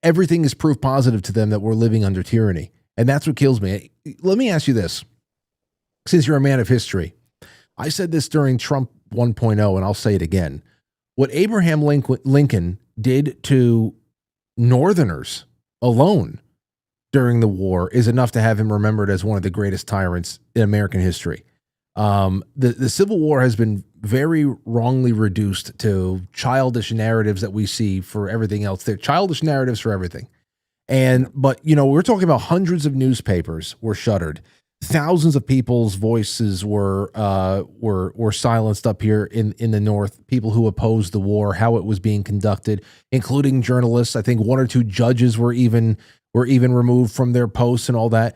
Everything is proof positive to them that we're living under tyranny. And that's what kills me. Let me ask you this. Since you're a man of history, I said this during Trump 1.0, and I'll say it again. What Abraham Lincoln did to Northerners alone during the war is enough to have him remembered as one of the greatest tyrants in American history. The Civil War has been very wrongly reduced to childish narratives that we see for everything else. They're childish narratives for everything. But we're talking about hundreds of newspapers were shuttered. Thousands of people's voices were silenced up here in the North. People who opposed the war, how it was being conducted, including journalists. I think one or two judges were even removed from their posts and all that.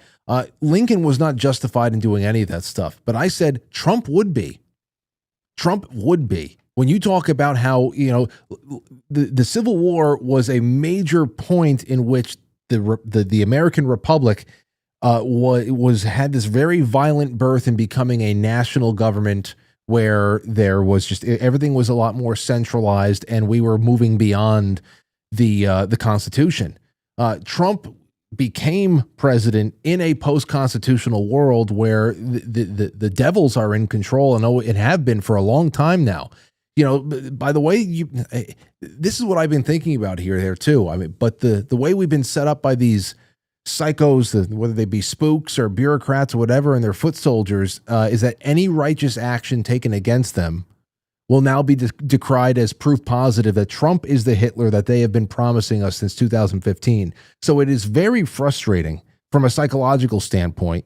Lincoln was not justified in doing any of that stuff. But I said Trump would be. Trump would be. When you talk about how the Civil War was a major point in which the American Republic had this very violent birth in becoming a national government where there was just everything was a lot more centralized, and we were moving beyond the Constitution. Trump became president in a post-constitutional world where the devils are in control, and have been for a long time now. By the way, this is what I've been thinking about here too. I mean, but the way we've been set up by these psychos, whether they be spooks or bureaucrats or whatever, and their foot soldiers, is that any righteous action taken against them will now be decried as proof positive that Trump is the Hitler that they have been promising us since 2015. So it is very frustrating from a psychological standpoint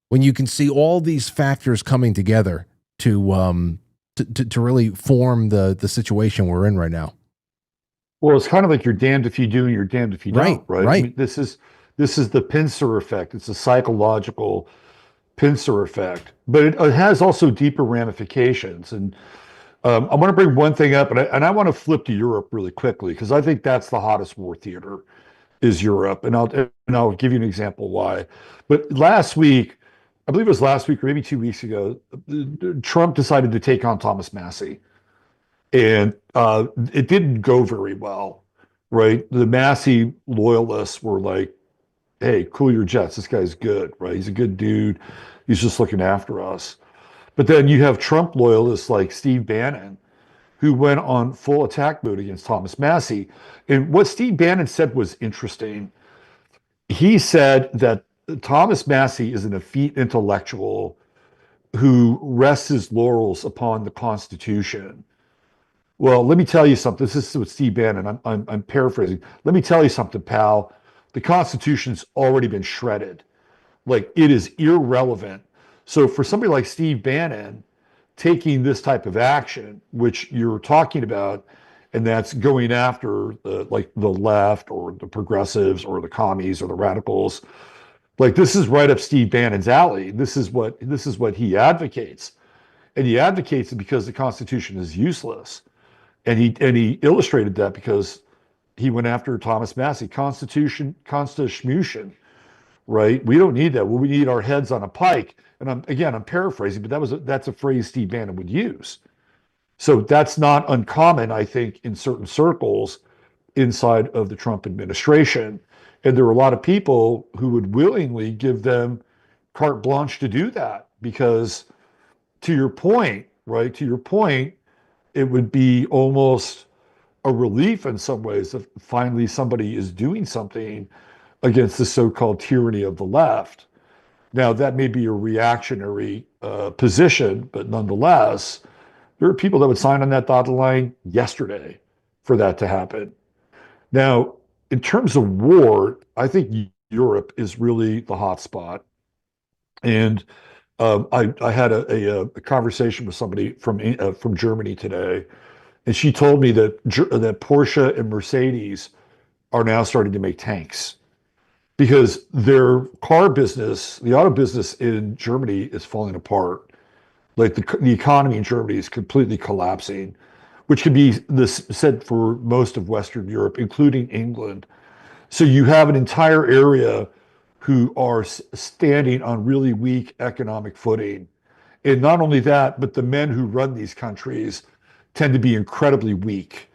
when you can see all these factors coming together to really form the situation we're in right now. Well, it's kind of like you're damned if you do and you're damned if you don't, right? Right. I mean, this is the pincer effect. It's a psychological pincer effect, but it has also deeper ramifications. And I want to bring one thing up, and I want to flip to Europe really quickly, because I think that's the hottest war theater is Europe. And I'll give you an example why. But last week, I believe it was last week or maybe 2 weeks ago, Trump decided to take on Thomas Massie. And it didn't go very well, right? The Massie loyalists were like, hey, cool your jets. This guy's good, right? He's a good dude. He's just looking after us. But then you have Trump loyalists like Steve Bannon, who went on full attack mode against Thomas Massie. And what Steve Bannon said was interesting. He said that Thomas Massie is an effete intellectual who rests his laurels upon the Constitution. Well, let me tell you something. This is what Steve Bannon, I'm paraphrasing. Let me tell you something, pal. The Constitution's already been shredded. Like, it is irrelevant. So for somebody like Steve Bannon taking this type of action, which you're talking about, and that's going after the left or the progressives or the commies or the radicals, like, this is right up Steve Bannon's alley. This is what he advocates. And he advocates it because the Constitution is useless. And he illustrated that because he went after Thomas Massie. Constitution, right? We don't need that. Well, we need our heads on a pike. And I'm paraphrasing, but that's a phrase Steve Bannon would use. So that's not uncommon, I think, in certain circles inside of the Trump administration. And there are a lot of people who would willingly give them carte blanche to do that, because to your point, right? To your point, it would be almost a relief in some ways that finally somebody is doing something against the so-called tyranny of the left. Now, that may be a reactionary position, but nonetheless, there are people that would sign on that dotted line yesterday for that to happen. Now, in terms of war, I think Europe is really the hot spot. And I had a conversation with somebody from Germany today, and she told me that Porsche and Mercedes are now starting to make tanks because their car business, the auto business in Germany, is falling apart. Like the economy in Germany is completely collapsing, which could be said for most of Western Europe, including England. So you have an entire area who are standing on really weak economic footing. And not only that, but the men who run these countries tend to be incredibly weak.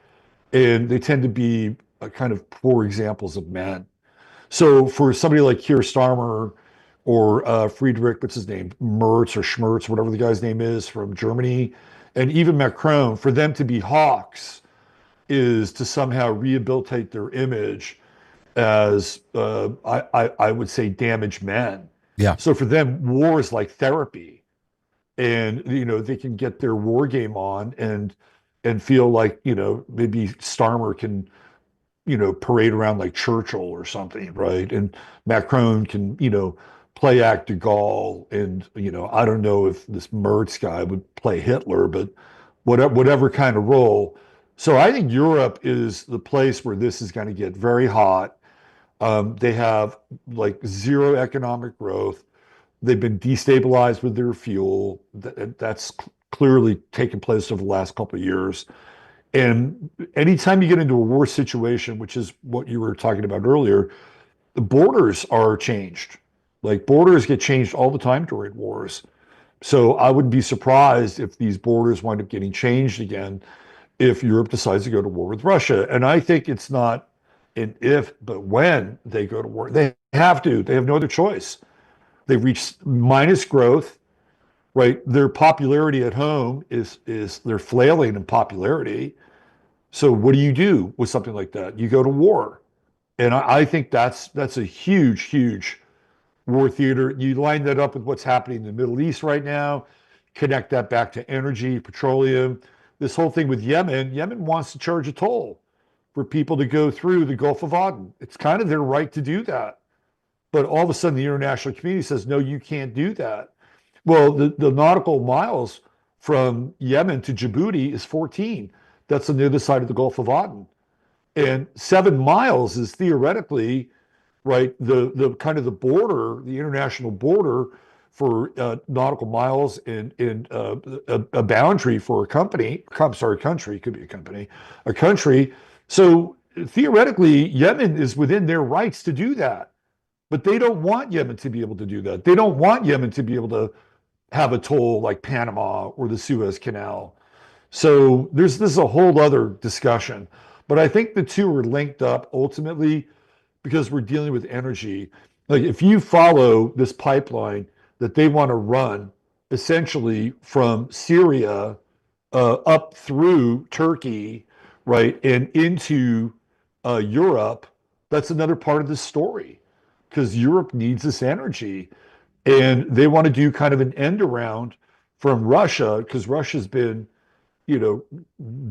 And they tend to be kind of poor examples of men. So for somebody like Keir Starmer or Friedrich, what's his name, Merz or Schmerz, whatever the guy's name is from Germany, and even Macron, for them to be hawks is to somehow rehabilitate their image as I would say damaged men. Yeah. So for them, war is like therapy, and they can get their war game on and feel like maybe Starmer can parade around like Churchill or something, right? And Macron can play act de Gaulle, and I don't know if this Merz guy would play Hitler, but whatever kind of role. So I think Europe is the place where this is going to get very hot. They have like zero economic growth. They've been destabilized with their fuel. That's clearly taken place over the last couple of years. And anytime you get into a war situation, which is what you were talking about earlier, the borders are changed. Like borders get changed all the time during wars. So I wouldn't be surprised if these borders wind up getting changed again if Europe decides to go to war with Russia. And I think it's not an if, but when they go to war. They have to. They have no other choice. They've reached minus growth, right? Their popularity at home is they're flailing in popularity. So what do you do with something like that? You go to war. And I think that's a huge, huge war theater. You line that up with what's happening in the Middle East right now, connect that back to energy, petroleum. This whole thing with Yemen, Yemen wants to charge a toll for people to go through the Gulf of Aden. It's kind of their right to do that. But all of a sudden the international community says, no, you can't do that. Well, the nautical miles from Yemen to Djibouti is 14. That's on the other side of the Gulf of Aden. And 7 miles is theoretically, right, the kind of the border, the international border for nautical miles and a boundary for a country, could be a country. So theoretically, Yemen is within their rights to do that. But they don't want Yemen to be able to do that. They don't want Yemen to be able to have a toll like Panama or the Suez Canal. So this is a whole other discussion. But I think the two are linked up ultimately because we're dealing with energy. Like if you follow this pipeline that they want to run essentially from Syria up through Turkey, right, and into Europe, that's another part of the story because Europe needs this energy. And they want to do kind of an end around from Russia because Russia's been,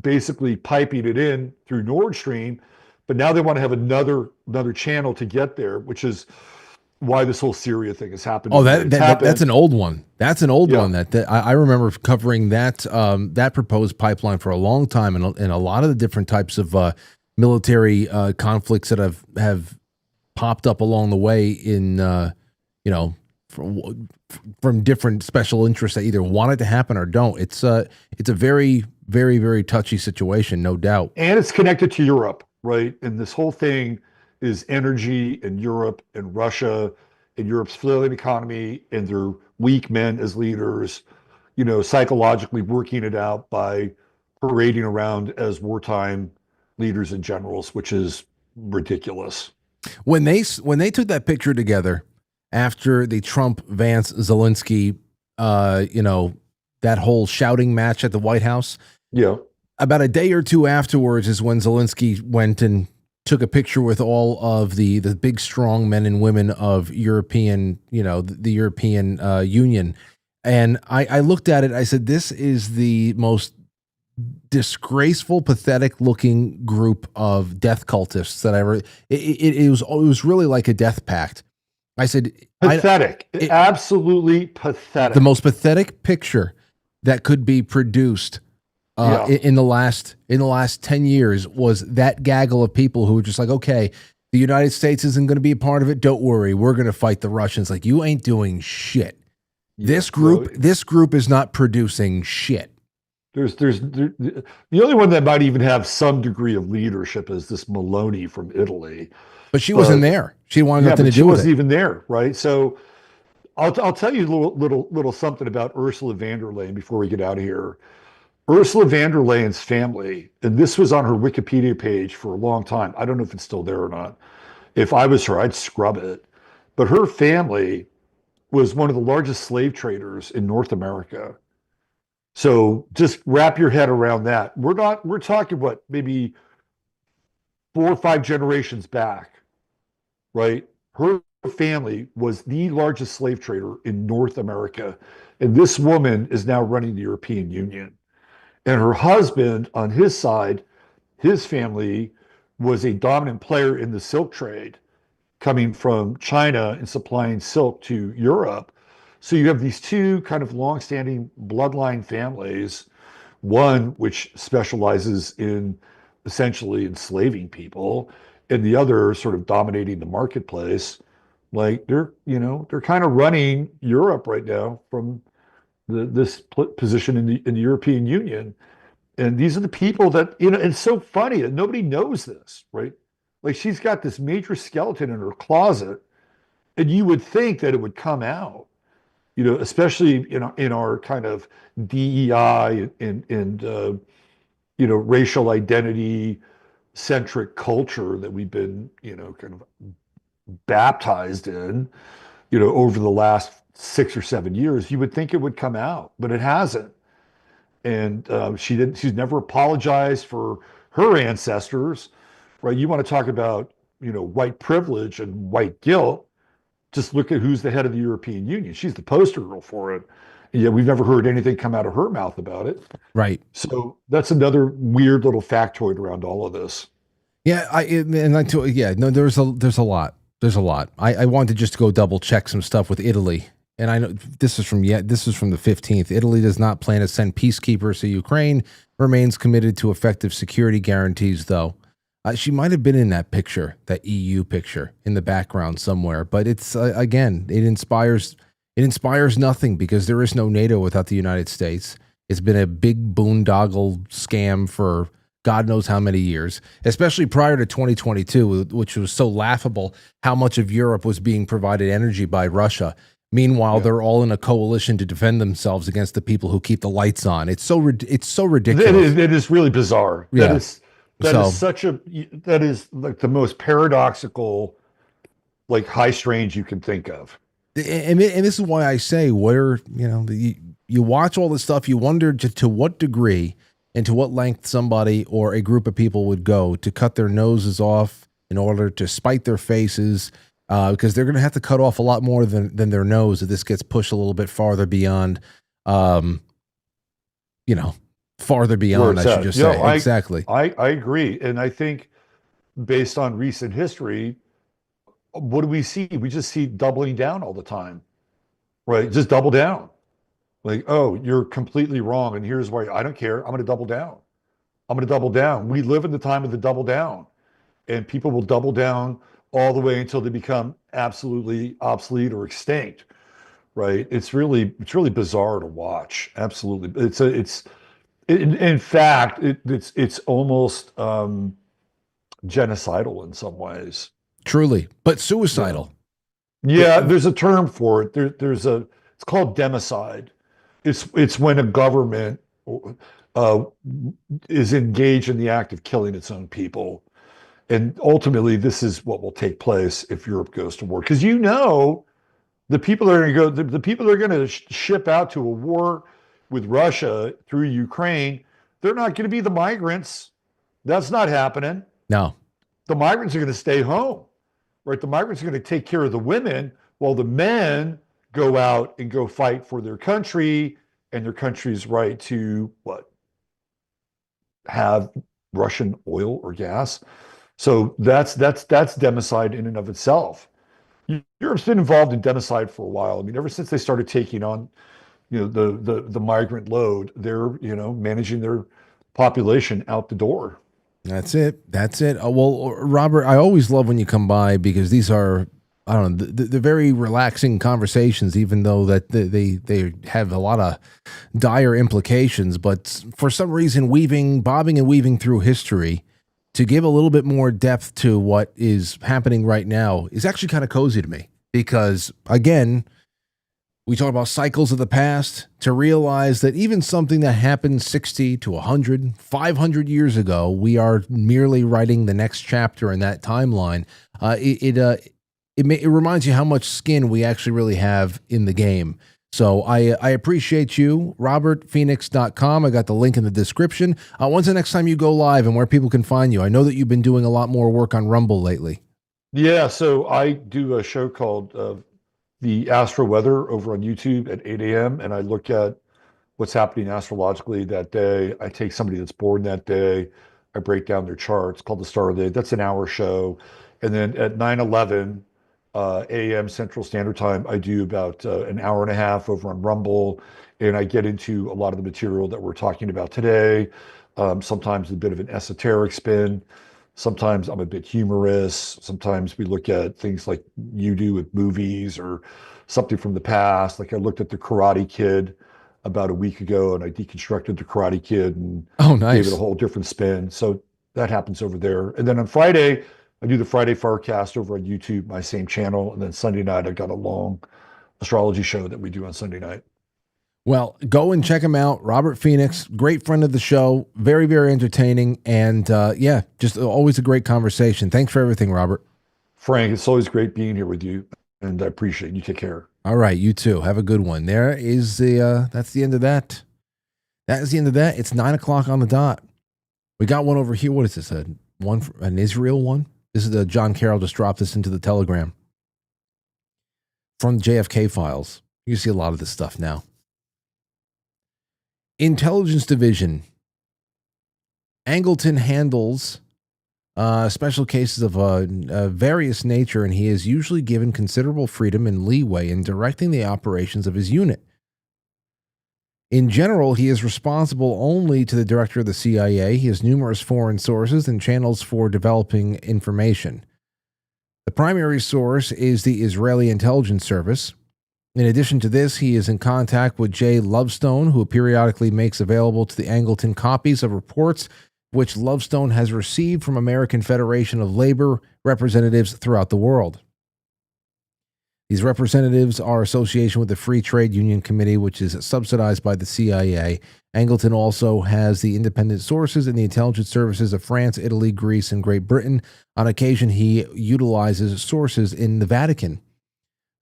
basically piping it in through Nord Stream. But now they want to have another channel to get there, which is why this whole Syria thing has happened. Oh, that's an old one. That's an old one that I remember covering that proposed pipeline for a long time, and a lot of the different types of military conflicts that have popped up along the way in from different special interests that either want it to happen or don't. It's a very, very, very touchy situation, no doubt. And it's connected to Europe, right? And this whole thing is energy in Europe and Russia and Europe's flailing economy and their weak men as leaders, psychologically working it out by parading around as wartime leaders and generals, which is ridiculous. When they took that picture together after the Trump Vance Zelensky, that whole shouting match at the White House. Yeah. About a day or two afterwards is when Zelensky went and took a picture with all of the big, strong men and women of European, the European Union. And I looked at it. I said, this is the most disgraceful, pathetic looking group of death cultists that I ever, it was really like a death pact. I said, pathetic, absolutely pathetic. The most pathetic picture that could be produced in the last 10 years was that gaggle of people who were just like, okay, the United States isn't going to be a part of it. Don't worry, we're going to fight the Russians. Like, you ain't doing shit. This group is not producing shit. The only one that might even have some degree of leadership is this Meloni from Italy. But she wasn't there. She wanted nothing to do with it. She wasn't even there, right? So I'll tell you a little something about Ursula von der Leyen before we get out of here. Ursula von der Leyen's family, and this was on her Wikipedia page for a long time. I don't know if it's still there or not. If I was her, I'd scrub it. But her family was one of the largest slave traders in North America. So just wrap your head around that. We're talking what, maybe 4 or 5 generations back, right? Her family was the largest slave trader in North America. And this woman is now running the European Union. And her husband, on his side, his family was a dominant player in the silk trade, coming from China and supplying silk to Europe. So you have these two kind of longstanding bloodline families, one which specializes in essentially enslaving people, and the other sort of dominating the marketplace. Like they're kind of running Europe right now from this position in the European Union. And these are the people that, it's so funny that nobody knows this, right? Like she's got this major skeleton in her closet, and you would think that it would come out, especially in our kind of DEI and racial identity centric culture that we've been, kind of baptized in, over the last 6 or 7 years. You would think it would come out, but it hasn't. And she's never apologized for her ancestors, right? You want to talk about, white privilege and white guilt. Just look at who's the head of the European Union. She's the poster girl for it. And yet we've never heard anything come out of her mouth about it. Right. So that's another weird little factoid around all of this. Yeah. There's a lot. There's a lot. I wanted to just go double check some stuff with Italy. And I know this is from the 15th. Italy does not plan to send peacekeepers to Ukraine, remains committed to effective security guarantees, though. She might have been in that picture, that EU picture in the background somewhere. But it's, again, it inspires nothing because there is no NATO without the United States. It's been a big boondoggle scam for God knows how many years, especially prior to 2022, which was so laughable how much of Europe was being provided energy by Russia. Meanwhile, they're all in a coalition to defend themselves against the people who keep the lights on. It's so ridiculous. It is really bizarre. Yeah. That is like the most paradoxical, like high strange you can think of. And this is why I say, you watch all this stuff, you wonder to what degree and to what length somebody or a group of people would go to cut their noses off in order to spite their faces. Because they're going to have to cut off a lot more than their nose if this gets pushed a little bit farther beyond, farther beyond, I should just say. Exactly. I agree. And I think based on recent history, what do we see? We just see doubling down all the time, right? Just double down. Like, oh, you're completely wrong. And here's why. I don't care. I'm going to double down. I'm going to double down. We live in the time of the double down. And people will double down all the way until they become absolutely obsolete or extinct, right? It's really bizarre to watch. Absolutely, in fact it's almost genocidal in some ways. Truly, but suicidal. Yeah, there's a term for it. It's called democide. It's when a government is engaged in the act of killing its own people. And ultimately, this is what will take place if Europe goes to war. Because the people that are going to go, the people that are going to ship out to a war with Russia through Ukraine, they're not going to be the migrants. That's not happening. No. The migrants are going to stay home, right? The migrants are going to take care of the women while the men go out and go fight for their country and their country's right to have Russian oil or gas. So that's democide in and of itself. Europe's been involved in democide for a while. I mean, ever since they started taking on, the migrant load, they're managing their population out the door. That's it. Well, Robert, I always love when you come by because these are, I don't know, the very relaxing conversations, even though that they have a lot of dire implications. But for some reason, bobbing and weaving through history to give a little bit more depth to what is happening right now is actually kind of cozy to me because, again, We talk about cycles of the past to realize that even something that happened 60 to 100, 500 years ago, we are merely writing the next chapter in that timeline. It reminds you how much skin we actually really have in the game. So I appreciate you, robertphoenix.com. I got the link in the description. When's the next time you go live and where people can find you? I know that you've been doing a lot more work on Rumble lately. Yeah, so I do a show called The Astro Weather over on YouTube at 8 a.m. and I look at what's happening astrologically that day. I take somebody that's born that day. I break down their charts called the Star of the Day. That's an hour show. And then at 9:11 a.m. Central Standard Time, I do about an hour and a half over on Rumble. And I get into a lot of the material that we're talking about today. Sometimes a bit of an esoteric spin. Sometimes I'm a bit humorous. Sometimes we look at things like you do with movies or something from the past. Like I looked at The Karate Kid about a week ago and I deconstructed The Karate Kid and gave it a whole different spin. So that happens over there. And then on Friday, I do the Friday Forecast over on YouTube, my same channel. And then Sunday night, I've got a long astrology show that we do on Sunday night. Well, go and check him out. Robert Phoenix, great friend of the show. Very, very entertaining. And yeah, just always a great conversation. Thanks for everything, Robert. Frank, it's always great being here with you. And I appreciate it. You take care. All right, you too. Have a good one. There is that's the end of that. That is the end of that. It's 9 o'clock on the dot. We got one over here. What is this? An Israel one? This is John Carroll just dropped this into the Telegram. From the JFK files. You see a lot of this stuff now. Intelligence Division. Angleton handles special cases of various nature, and he is usually given considerable freedom and leeway in directing the operations of his unit. In general, he is responsible only to the director of the CIA. He has numerous foreign sources and channels for developing information. The primary source is the Israeli Intelligence Service. In addition to this, he is in contact with Jay Lovestone, who periodically makes available to the Angleton copies of reports which Lovestone has received from American Federation of Labor representatives throughout the world. These representatives are association with the Free Trade Union Committee, which is subsidized by the CIA. Angleton also has the independent sources in the intelligence services of France, Italy, Greece, and Great Britain. On occasion, he utilizes sources in the Vatican.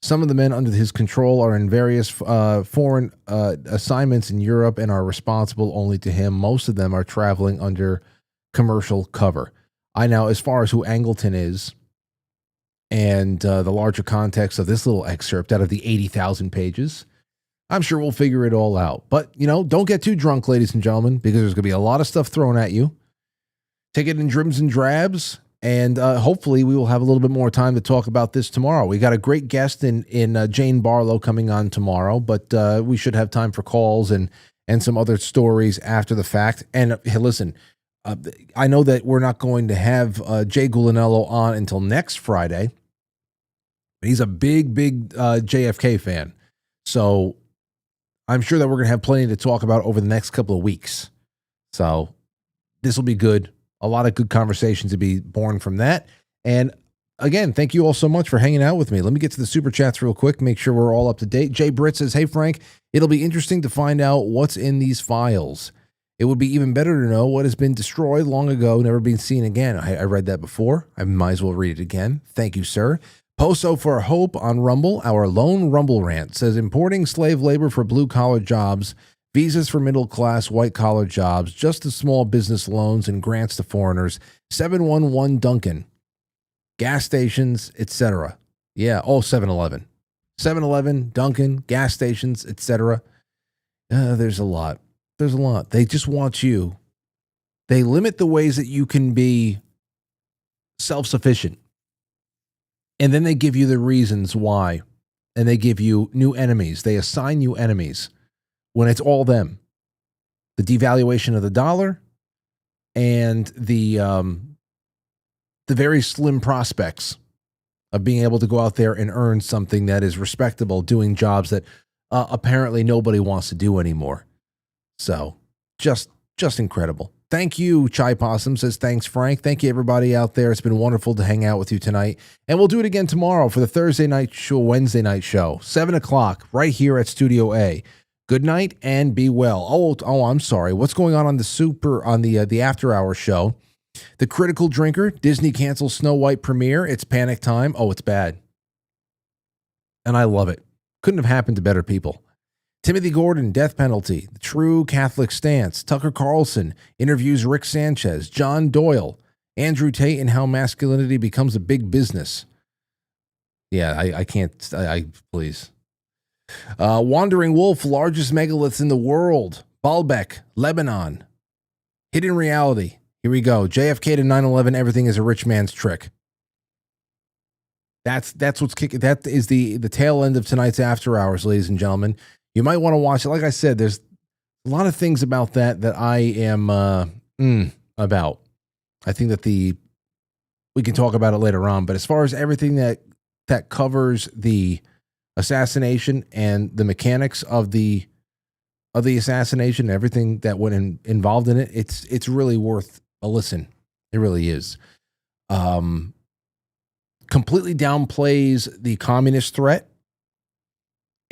Some of the men under his control are in various foreign assignments in Europe and are responsible only to him. Most of them are traveling under commercial cover. As far as who Angleton is, and the larger context of this little excerpt out of the 80,000 pages, I'm sure we'll figure it all out. But, don't get too drunk, ladies and gentlemen, because there's going to be a lot of stuff thrown at you. Take it in dribs and drabs, and hopefully we will have a little bit more time to talk about this tomorrow. We got a great guest in Jane Barlow coming on tomorrow, but we should have time for calls and some other stories after the fact. And hey, listen, I know that we're not going to have Jay Gulinello on until next Friday. He's a big JFK fan. So I'm sure that we're going to have plenty to talk about over the next couple of weeks. So this will be good. A lot of good conversations to be born from that. And again, thank you all so much for hanging out with me. Let me get to the super chats real quick, make sure we're all up to date. Jay Britt says, hey, Frank, it'll be interesting to find out what's in these files. It would be even better to know what has been destroyed long ago, never been seen again. I read that before. I might as well read it again. Thank you, sir. Poso for Hope on Rumble, our lone Rumble rant, says importing slave labor for blue-collar jobs, visas for middle-class white-collar jobs, just as small business loans and grants to foreigners, 711 Duncan, gas stations, etc. Yeah, 7-Eleven. 7-Eleven, Duncan, gas stations, etc. There's a lot. There's a lot. They just want you. They limit the ways that you can be self-sufficient. And then they give you the reasons why. And they give you new enemies. They assign you enemies when it's all them. The devaluation of the dollar and the very slim prospects of being able to go out there and earn something that is respectable, doing jobs that apparently nobody wants to do anymore. So just incredible. Thank you, Chai Possum says, thanks, Frank. Thank you, everybody out there. It's been wonderful to hang out with you tonight. And we'll do it again tomorrow for the Thursday night show, Wednesday night show, 7 o'clock, right here at Studio A. Good night and be well. Oh, I'm sorry. What's going on the after hour show? The Critical Drinker, Disney cancels Snow White premiere. It's panic time. Oh, it's bad. And I love it. Couldn't have happened to better people. Timothy Gordon, death penalty. The True Catholic Stance. Tucker Carlson interviews Rick Sanchez. John Doyle. Andrew Tate and how masculinity becomes a big business. Yeah, I can't. Please. Wandering Wolf, largest megaliths in the world. Baalbek, Lebanon. Hidden reality. Here we go. JFK to 9/11. Everything is a rich man's trick. That's what's kicking. That is the tail end of tonight's after hours, ladies and gentlemen. You might want to watch it. Like I said, there's a lot of things about that I am about. I think that we can talk about it later on. But as far as everything that covers the assassination and the mechanics of the assassination, everything that went involved in it, it's really worth a listen. It really is. Completely downplays the communist threat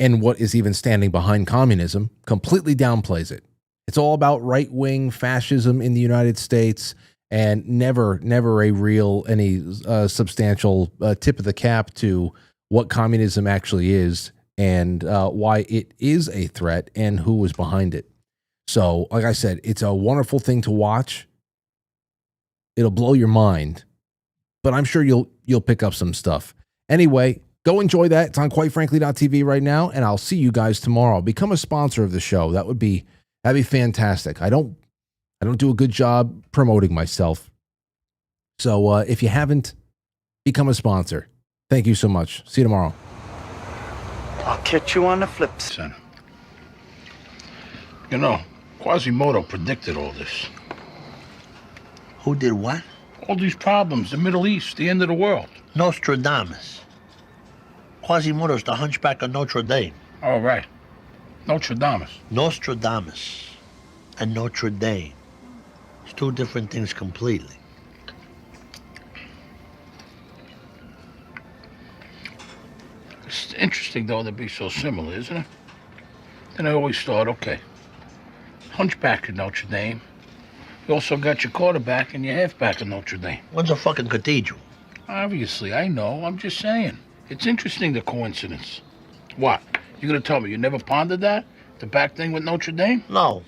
and what is even standing behind communism. Completely downplays it. It's all about right-wing fascism in the United States, and never a real, any substantial tip of the cap to what communism actually is and why it is a threat and who was behind it. So, like I said, it's a wonderful thing to watch. It'll blow your mind, but I'm sure you'll pick up some stuff. Anyway, go enjoy that. It's on quitefrankly.tv right now, and I'll see you guys tomorrow. Become a sponsor of the show. That'd be fantastic. I don't do a good job promoting myself. So if you haven't, become a sponsor. Thank you so much. See you tomorrow. I'll catch you on the flip side. You know, Quasimodo predicted all this. Who did what? All these problems, the Middle East, the end of the world. Nostradamus. Quasimodo's the hunchback of Notre Dame. Oh, right. Nostradamus. Nostradamus and Notre Dame. It's two different things completely. It's interesting, though, to be so similar, isn't it? Then I always thought, okay, hunchback of Notre Dame. You also got your quarterback and your halfback of Notre Dame. One's a fucking cathedral. Obviously, I know. I'm just saying. It's interesting, the coincidence. What? You gonna tell me you never pondered that? The back thing with Notre Dame? No.